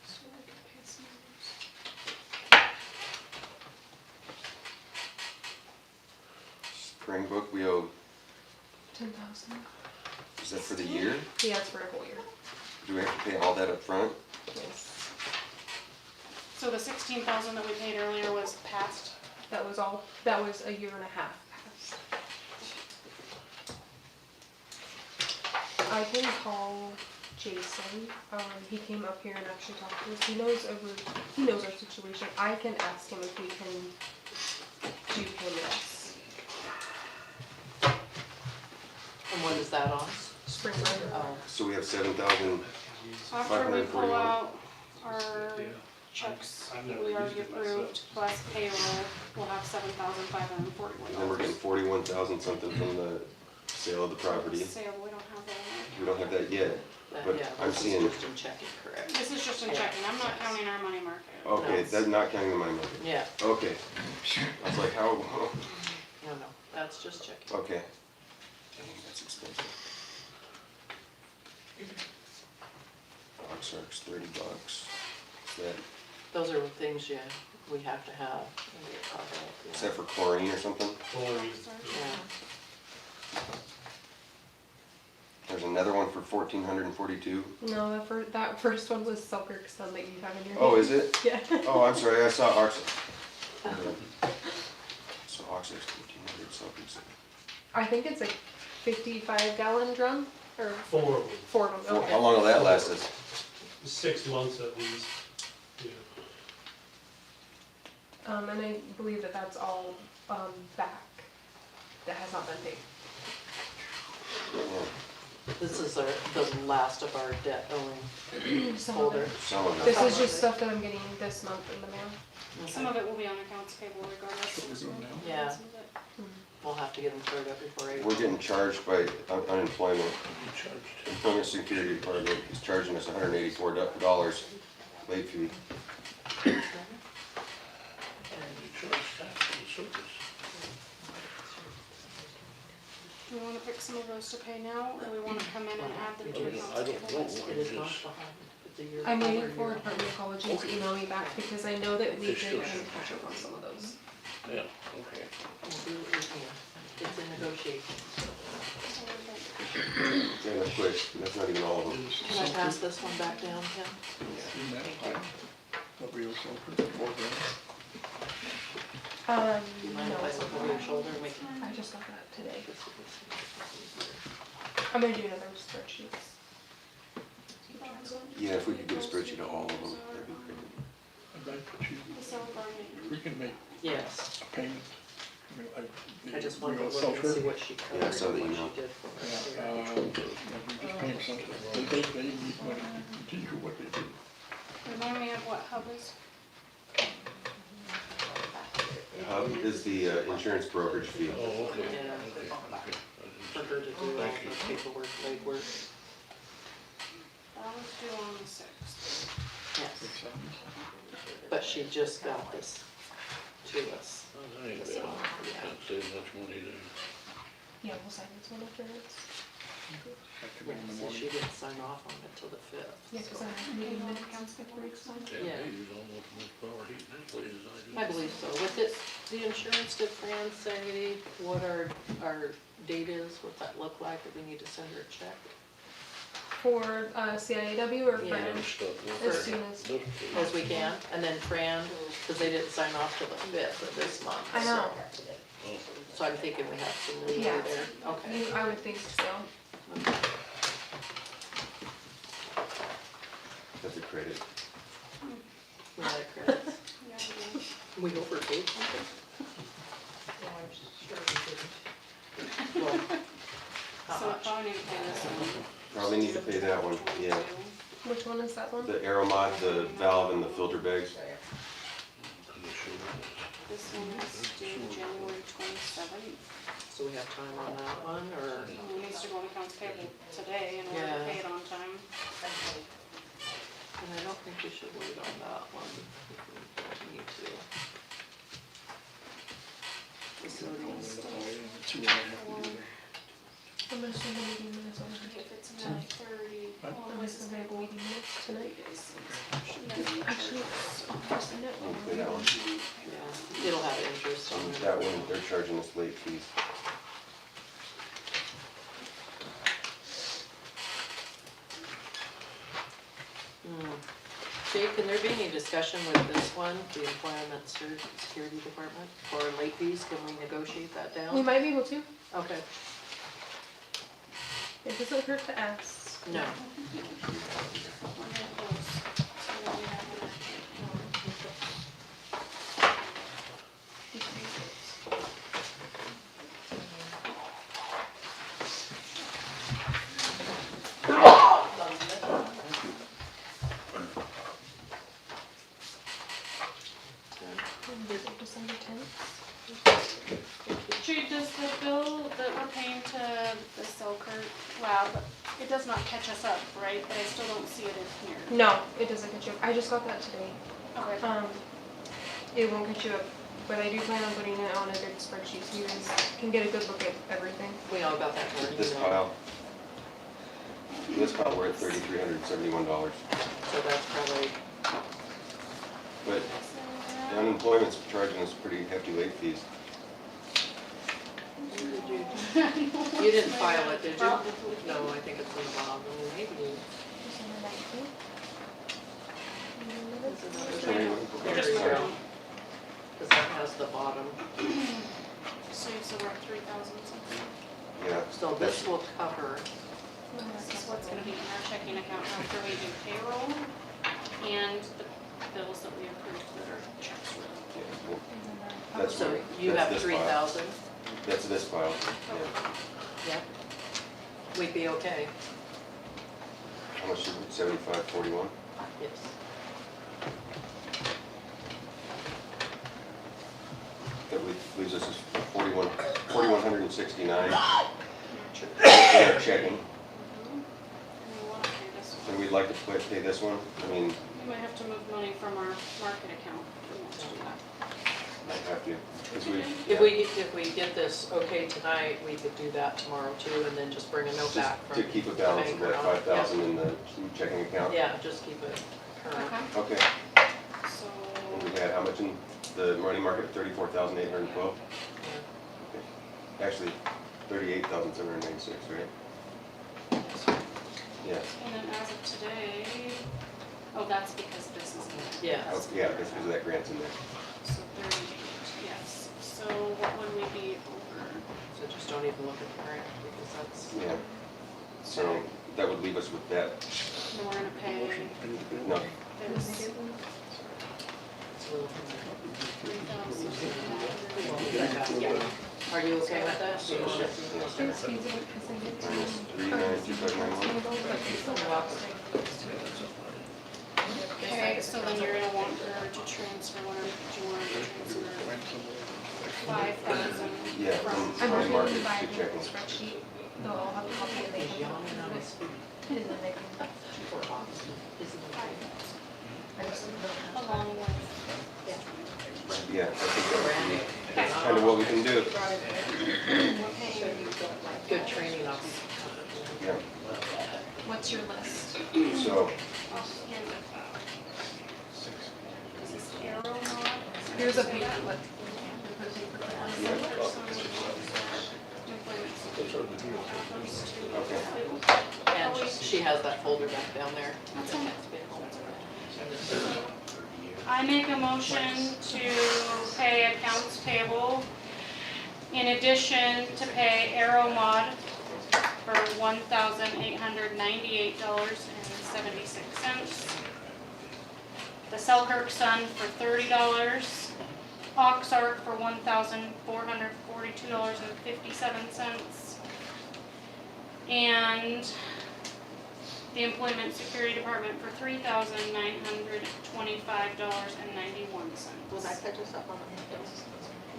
so we can pay some others. Springbrook, we owe, 10,000. is that for the year? Yeah, it's for a whole year. Do we have to pay all that up front? Yes. So the 16,000 that we paid earlier was past? That was all. That was a year and a half past. I can call Jason. He came up here and actually talked to us. He knows our situation. I can ask him if we can do payments. And what is that on? Spring break. Oh, So we have 7,000, After we pull 541. out our checks that we already approved, plus payroll, we'll have $7,541. and then we're getting 41,000 something from the sale of the property. Sale, we don't have that. We don't have that yet. that, But yeah, I'm this is seeing- just in checking, correct? This is just in checking, I'm not counting our money market. Okay, that's not counting the money market. Yeah, Okay. I was like, how, no, that's just checking. okay. Dang, that's expensive. Box $30. Is that, Those are things, we have to have. is that for chlorine or something? Yeah. There's another one for 1,442. No, that first one was Selkirk's son that you have in your Oh, hand. is it? Yeah. Oh, I'm sorry, I saw Oxford. So Oxford's 1,500, so I think it's a 55-gallon drum, or 4 of them, 4 of them. Okay. how long will that last us? 6 months at least, yeah. And I believe that that's all back. That has not been paid. Yeah, This is the last of our debt owing Some of holder. it. some of it. This is just stuff that I'm getting this month in the mail. Some of it will be on accounts payable regardless. That's what we're doing now. Yeah. Some of it. We'll have to get them cleared up before April. We're getting charged by unemployment. You charged, Employment Security Department is charging us $184 late fee. you charged tax for the service. Do we wanna pick some of those to pay now, or we wanna come in and add them to the accounts I don't payable? know, It is not behind, it's a year. I'm waiting over for year. Department of Ecology to email me back because I know that we Fish did station. catch up on some of those. Yeah, okay. We'll do what we can. It's in negotiation. Yeah, that's quick. That's not even all of them. Can I pass this one back down, Ken? In that Thank you. file. Nobody else offered before then. You mind if I No, look over your shoulder and we can? I just got that today. I'm gonna do another spreadsheet. Yeah, if we could get a spreadsheet of all of them, that'd be great. I'd like to, The cell phone. if we can make Yes, a payment. I just wanted to we'll look and sell see her. what she covered Yeah, I saw the and what email. she did for Yeah, us. we just pay them something. They need money to continue what they do. Remind me of what Hub is? Hub is the insurance brokerage fee. Oh, okay. Yeah. Okay, okay. For her to do all Thank you. the paperwork, legwork. That was due on the 6th. Yes, but she just got this to us. Oh, that ain't bad. Can't save much money there. Yeah, we'll sign this one after it's. I come Yeah, in the so morning. she didn't sign off on it till the 5th. Yeah, because I have meeting minutes before it's signed. Yeah, Yeah. they use almost as much power heating this place as I do. I believe so. With it, the insurance, did Fran say what our date is, what that look like, that we need to send her a check? For CIAW or Yeah. Fran? Other stuff, As soon as. this- As we can, and then Fran, because they didn't sign off till the 5th of this month. I know. So I'm thinking we have some leeway Yeah. there. Okay. I would think so. That's a credit. We like credits. Yeah, we do. We overpaid something? Well, how So much? probably need to pay this one. Probably need to pay that one, yeah. Which one is that one? The Aeromod, the valve and the filter bags. This one is due January 27th. So we have time on that one, or? It needs to go on accounts payable today in order to Yeah. pay it on time. And I don't think we should wait on that one if we need to. Facilities. 2.5 either. I'm gonna send the meeting minutes over. If it's 9:30, What? oh, I'm this gonna is send the meeting minutes tonight. Actually, Actually, I'll send it I'll pay that one. Yeah, it'll have interest on it. That one, they're charging us late fees. Jay, can there be any discussion with this one, the Employment Security Department, for late fees? Can we negotiate that We down? might be able to. Okay, It doesn't hurt to ask. no. we're getting close. So what we have in December 10th. Jude, does the bill that we're paying to the Selkirk lab, it does not catch us up, right? But I still don't see it in here. No, it doesn't get you up. I just got that today. Okay. It won't get you up, but I do plan on putting it on a good spreadsheet so you guys can get a good look at everything. We know about that word. This pile, we're at $3,371. So that's probably, But the unemployment's charging us pretty hefty late fees. you didn't file it, did you? No, I think it's in the bottom, maybe. December 19th. Is it over Tell me there? what- There okay, you sorry. go. Cause that has the bottom. So you said we're at 3,000 something. Yeah. So this will cover, This is what's gonna be in our checking account after we do payroll and the bills that we approved that are checks with. Yeah, well, That's so right. you That's have this 3,000, That's this file, yeah. yeah? We'd be okay, How much is it, 75.41? yes. That leaves us $4,169 in our checking. We wanna pay this one. And we'd like to pay this one. I mean, We might have to move money from our market account if we want to do that. might have to, because we. If we get this okay tonight, we could do that tomorrow too, and then just bring a note Just back from to keep a balance of bank that or not. 5,000 in the checking account. Yeah, just keep it current. Okay, Okay, so, and we had how much in the money market? 34,812? Actually, 38,796, right? Yeah. and then as of today, oh, that's because this is. Yeah. Yeah, that's because of that grant's in there. So 38, yes. So what would we be over? So just don't even look at the grant, because that's, Yeah. So that would leave us with that. And we're gonna pay No, this it's a little. 3,000. Are you okay with that? Do you want it? It's feasible because I get to. minus 392591. Okay, so then you're gonna want her to transfer, whatever you want her to transfer 5,000 Yeah, from. from I'm money market working by to the checking. spreadsheet, they'll all have a copy and they He's can. yawning on his feet. And then they can. Along with. Yeah, I think that would be kind of what we can do. Good training on. Yeah, What's your list? so, Is this arrow mod? Here's a pamphlet. And she has that folder back down there. That's fine. I make a motion to pay accounts payable in addition to pay Aero Mod for $1,898.76. The Selkirk Sun for $30. Oxark for $1,442.57. And the Employment Security Department for $3,925.91. Will that catch us up on the minutes?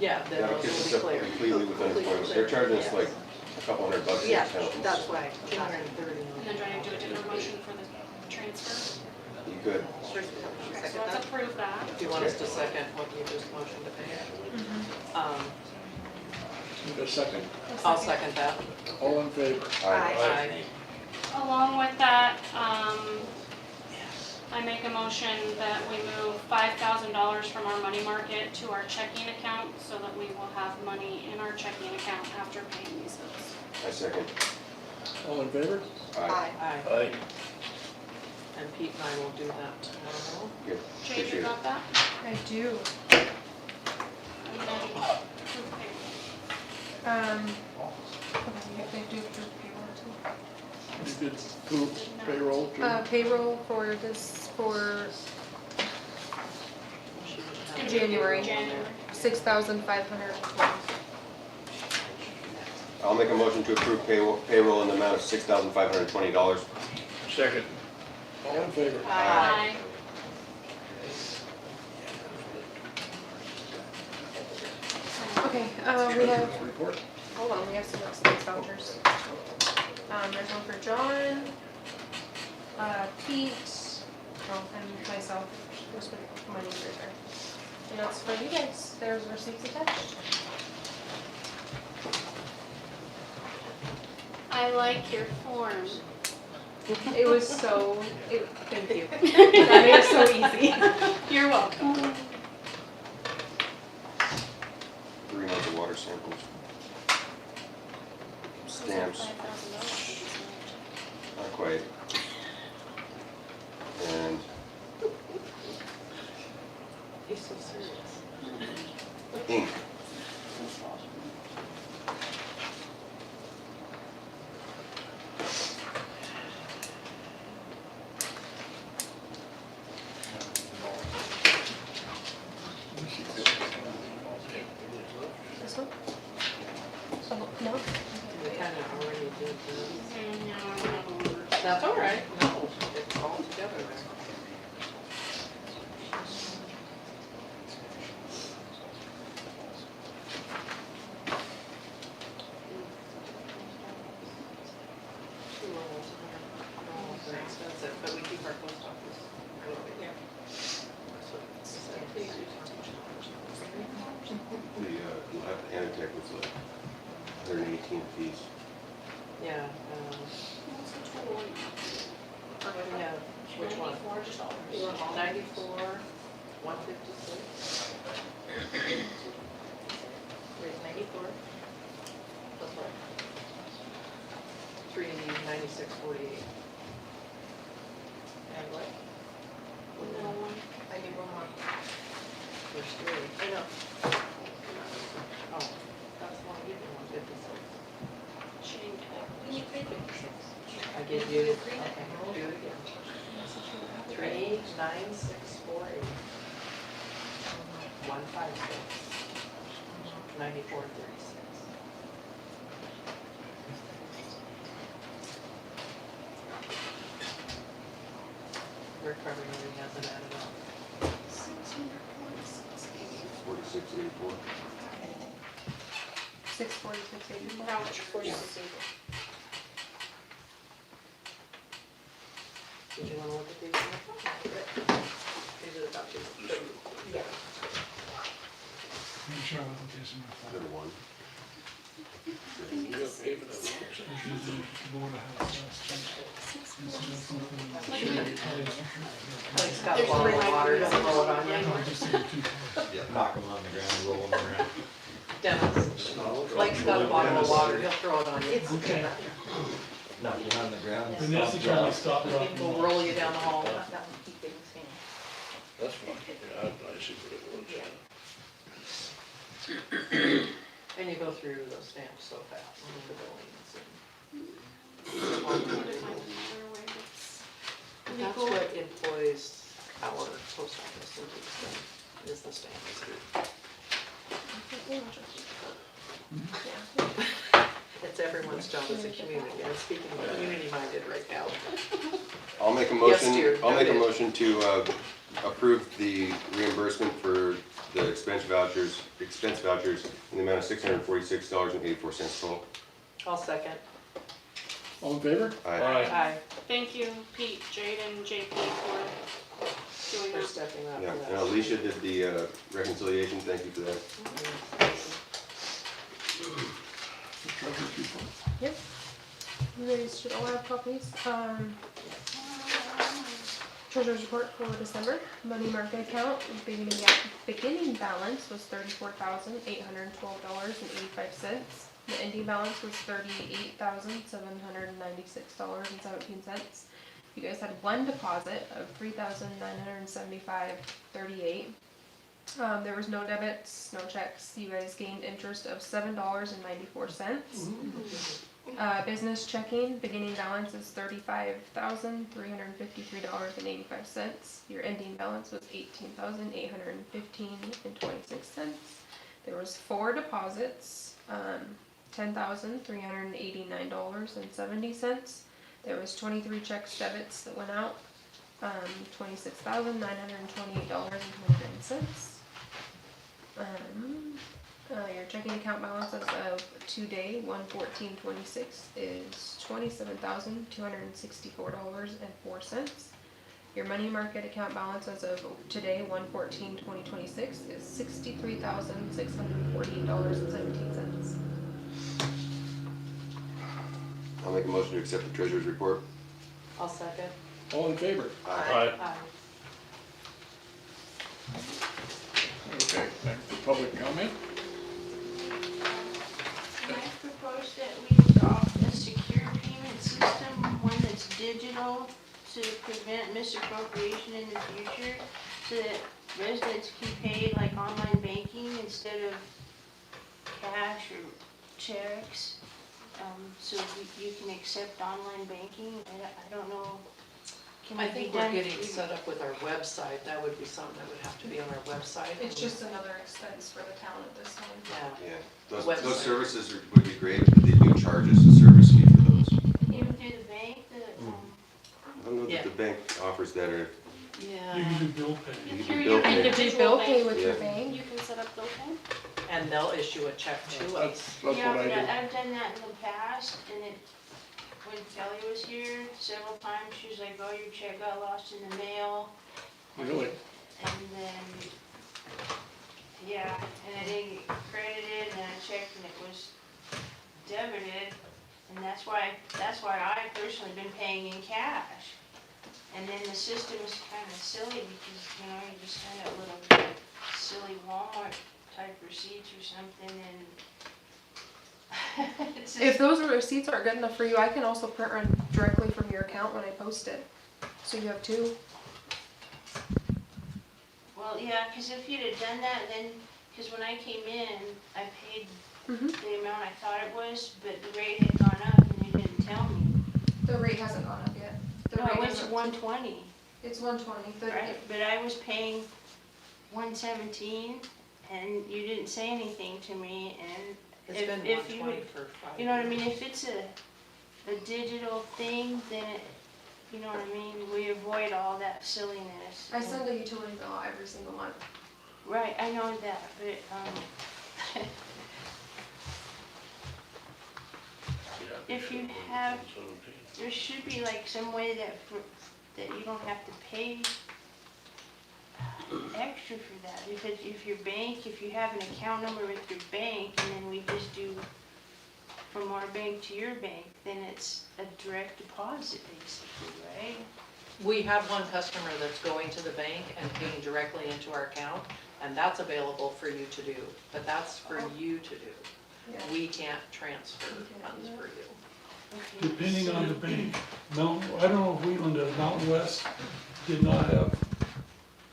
Yeah, then that'll those get will us be up clear. completely with unemployment. They're charging us like a couple $100 Yeah, each penalty. that's why. 230. And then do I need to do a different motion for the transfer? You could. Okay, so let's approve that. Do you want us to second what you just motioned to pay? Need a second? I'll second that. All in favor? Aye. Along with that, I make a motion that we move $5,000 from our money market to our checking account so that we will have money in our checking account after paying these bills. I second. All in favor? Aye. Aye. Aye. And Pete and I will do that tomorrow. Good. Jade, Appreciate you it. got that? I do. And then approve payroll. Okay, they do approve payroll too. You did approve payroll too? Payroll for this, for January, January. 6,500. I'll make a motion to approve payroll in the amount of $6,520. Second. All in favor? Aye. Okay, we have, Report? hold on, we have some expense vouchers. There's one for John, Pete, and myself, just with money right there. And that's for you guys, there's receipts attached. I like your form. It was so, thank you. That made it so easy. You're welcome. 3 months of water samples. Stamps, not quite. And He's so serious. ink. This one? Oh, no? We kind of already did this. Mm, That's all right. No, it's all together there. Yeah, What's the total? yeah, which one? 94, just all. 94, 156. Wait, 94? That's right. 396.48. And what? The middle one. I did one more. There's three. I know. Oh, that's the one you did, 156. She didn't get that. I give you, okay, we'll do it again. 39648. 156. 94.36. Rick probably already has it added up. 4684. 646.84. How much? 46. Did you wanna look at these? These are the copies. Yeah. I'm sure I'll look this in my file. Number one. You got paving at once. Usually the board has last check. Instead of something like Mike's got a bottle of water, he'll throw it on you. just say two cars. Knock them on the ground, roll them around. Dennis, Mike's got a bottle of water, he'll throw it on you. Okay. Knock them on the ground. Vanessa trying to stop rocking. We'll roll you down the hall. That's fine. Yeah, I see what it was, yeah. And you go through those stamps so fast, and the billings I'm trying to find another way that's and that's legal. what employs our post office and is the stamps. It's everyone's job as a community, I'm speaking community minded right now. I'll make a Yes, motion, dear, I'll make a go ahead. motion to approve the reimbursement for the expense vouchers in the amount of $646.84 total. I'll second. All in favor? Aye. Aye. Thank you, Pete, Jade, and JP for doing For that. stepping up. Yeah, for that. and Alicia did the reconciliation, thank you for that. The treasurer's report. Yep. You guys should all have copies. Treasurer's report for December. Money market account, beginning balance was $34,812.85. The ending balance was $38,796.17. You guys had one deposit of $3,975.38. There was no debits, no checks. You guys gained interest of $7.94. Business checking, beginning balance is $35,353.85. Your ending balance was $18,815.26. There was 4 deposits, $10,389.70. There was 23 checks debits that went out, $26,928.29. Your checking account balance as of today, 1/14/26, is $27,264.04. Your money market account balance as of today, 1/14/2026, is $63,648.17. I'll make a motion to accept the treasurer's report. I'll second. All in favor? Aye. Aye. Okay, thanks for public comment. I propose that we adopt a secure payment system, one that's digital, to prevent misappropriation in the future, so that residents can pay like online banking instead of cash or checks. So you can accept online banking. I don't know. Can I it be think we're done getting through- set up with our website, that would be something that would have to be on our website. It's just another expense for the town at this time. Yeah, Yeah, those Website. services would be great, but they do charge us a service fee for those. Even through the bank, I don't know Yeah. that the bank offers that, or You yeah, can do bill pay. you Through can your bill pay. You individual could do bill pay bank, with your Yeah. bank. you can set up bill pay. and they'll issue a check to us. That's Yeah, what I but do. I've done that in the past, and when Kelly was here, several times, she was like, oh, your check got lost in the mail, Really? and then, yeah, and I didn't get credited, and I checked and it was debited, And that's why I've personally been paying in cash. And then the system is kind of silly because, you know, you just send out little silly Walmart type receipts or something and it's just, If those receipts aren't good enough for you, I can also print run directly from your account when I post it. So you have two. well, yeah, because if you'd have done that, then, because when I came in, I paid the amount I thought it was, but the rate had gone up and you didn't tell me. The rate hasn't gone up yet. The No, rate it went to isn't- 120, It's 120. right? But I was paying 117 and you didn't say anything to me and It's been if you 120 would, for 5 you know what I years. mean, if it's a digital thing, then it, you know what I mean, we avoid all that silliness. I send a utility bill every single month. Right, I know that, but, if you have, there should be like some way that you don't have to pay extra for that, because if your bank, if you have an account number with your bank, and then we just do from our bank to your bank, then it's a direct deposit basically, right? We have one customer that's going to the bank and paying directly into our account, and that's available for you to do, but that's for you to do. Yeah. We can't transfer funds for you. Okay, Depending so- on the bank, Mountain, I don't know if Wheatland does, Mountain West did not have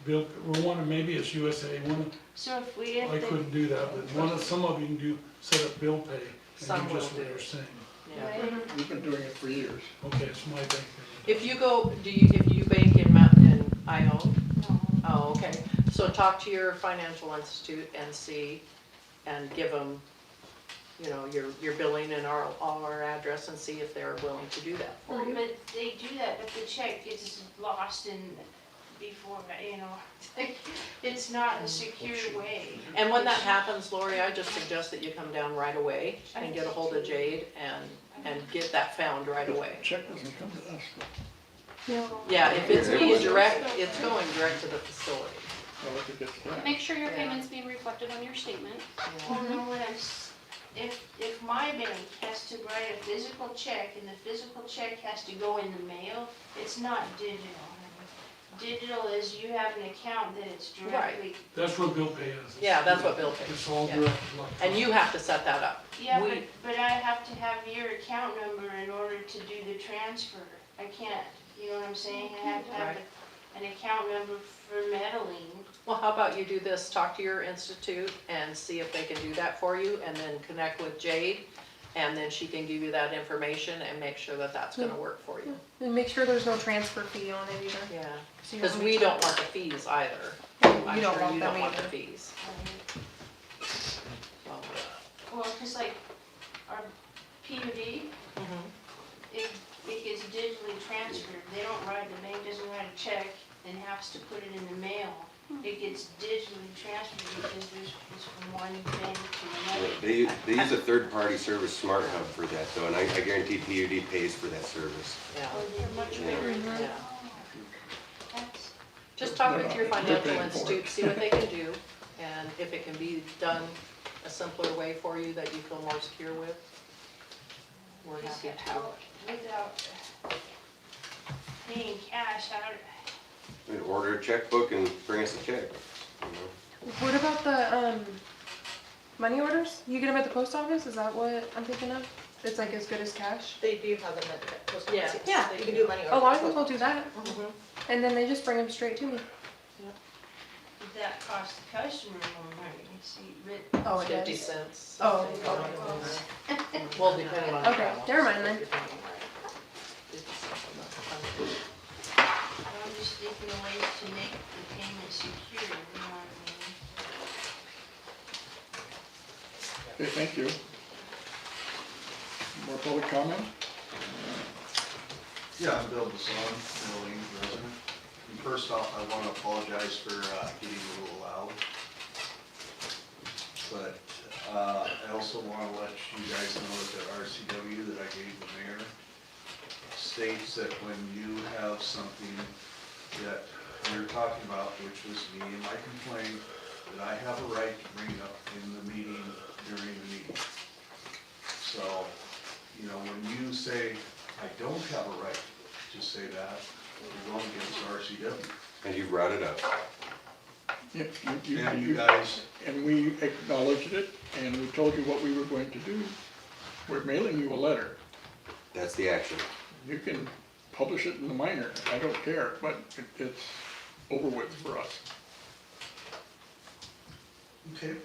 bill, or one, maybe it's USA, one, So if we have I to, couldn't do that, but one of, some of you can do, set up bill pay, Some and do just will what do. you're saying. Yeah. right, We've been doing it for years. Okay, it's my bank. If you go, if you bank in Ione? no, Oh, okay. So talk to your financial institute and see, and give them, you know, your billing and all our address and see if they're willing to do that for well, you. but they do that, but the check gets lost in before, you know, it's not a secure way. And when that happens, Lori, I just suggest that you come down right away and get a hold of Jade and get that found right away. Check doesn't come to us. Yeah, if it's being direct, it's going direct to the facility. Well, if it gets that. Make sure your Yeah. payment's being reflected on your statement. Well, no, what if my bank has to write a physical check and the physical check has to go in the mail, it's not digital. Digital is you have an account that it's directly. That's what bill pay is. Yeah, that's what bill pays. It's all Yeah. direct. And you have to set that up. Yeah, We- but I have to have your account number in order to do the transfer. I can't, you know what I'm saying? I have to have Right. an account number for Metaline. Well, how about you do this, talk to your institute and see if they can do that for you, and then connect with Jade, and then she can give you that information and make sure that that's gonna work for you. And make sure there's no transfer fee on it either. Yeah, So you because don't we make- don't want the fees either. You I'm don't sure want you them don't want the either. fees. So, Well, cause like our PUD, it gets digitally transferred. They don't write, the bank doesn't write a check and has to put it in the mail. It gets digitally transferred because it's from one bank to another. They use a third-party service, Smart Hub, for that though, and I guarantee PUD pays for that service. yeah, Or they're much bigger. yeah. That's, Just talk with your They're financial paying for institute, it. see what they can do, and if it can be done a simpler way for you that you feel more secure with, we're happy to. how, without paying cash, how, We'd order a checkbook and bring us a check, you know? What about the money orders? You get them at the post office? Is that what I'm thinking of? It's like as good as cash. They do have them at the post Yeah. office. Yeah. You can do money order. A lot of people do that, Mhm. and then they just bring them straight to me. that costs the customer more money, you see, but. Oh, it 50 does. cents. Oh, something. Well, depending on. the Okay, balance. never mind then. 50 cents on the 100. I'm just thinking of ways to make the payment secure, you know what I mean? Okay, thank you. More public comment? Yeah, I'm Bill Basson, Metaline resident. And first off, I want to apologize for getting a little loud. But I also want to let you guys know that the RCW that I gave the mayor states that when you have something that you're talking about, which was me and my complaint, that I have a right to bring it up in the meeting, during the meeting. So you know, when you say, I don't have a right to say that, you're going against RCW. And you brought it up. And you guys, And we acknowledged it, and we told you what we were going to do. We're mailing you a letter. That's the action. You can publish it in the minor, I don't care, but it's over with for us. okay.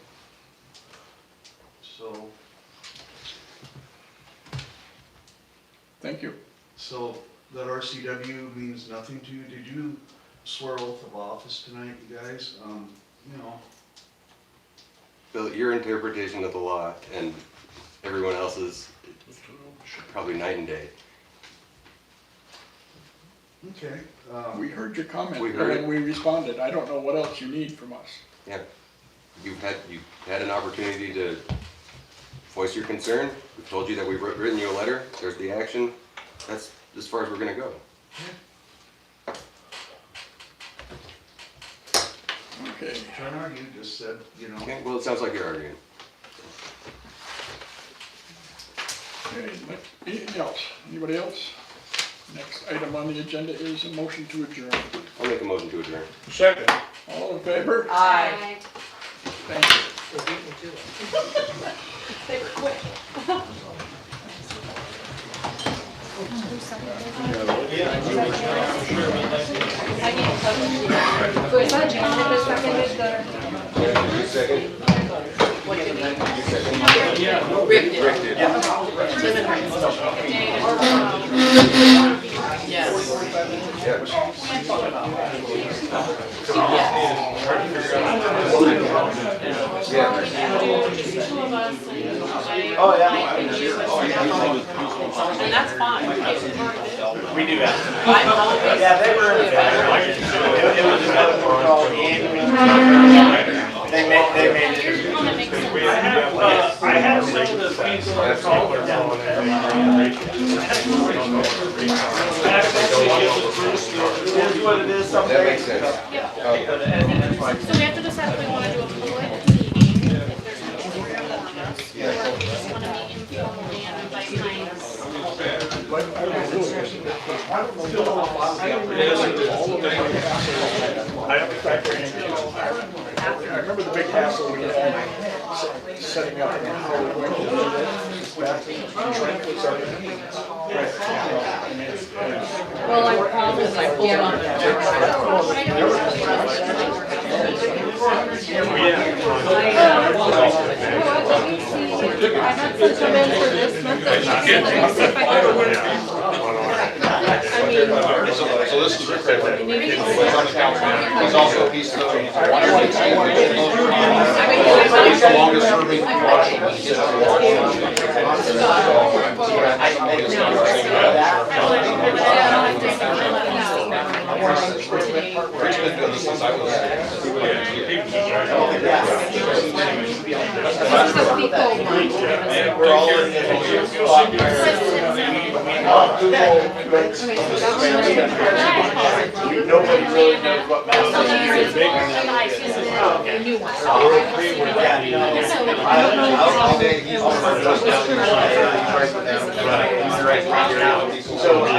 So, Thank you. so that RCW means nothing to you? Did you swear oath of office tonight, you guys? You know, Bill, your interpretation of the law and everyone else's probably night and day. okay. We heard your comment, We heard and we responded. I don't know what else you need from us. Yeah. You've had an opportunity to voice your concern. We've told you that we've written you a letter. There's the action. That's as far as we're gonna go. Okay. Turn on, you just said, you know. Okay, well, it sounds like you're arguing. Okay, anything else? Anybody else? Next item on the agenda is a motion to adjourn. I'll make a motion to adjourn. Second. All in favor? Aye. Thank you. They beat me to it. They were quick. Was that Janet that seconded the? You second? What did he? You second? Rick did. Rick did. Tim and Rick. Yes. Yeah. Yeah. Oh, yeah. And that's fine. We do that. I'm always. Yeah, they were in the It was another one called They made it. I have some of the things that are called. Here's what it is someday. That makes sense. So we have to decide if we wanna do a public meeting, if there's no one of us, or if we just wanna meet informally and invite clients. I remember the big hassle we had setting up and how we went to do this. Trent was our Well, I promise I pulled on I had some come in for this month that you said, let me see if I can. So this is Rick Redwood. He's also, he's the longest serving marshal. Rick's been doing this since I was. We're all in Nobody really knows what So I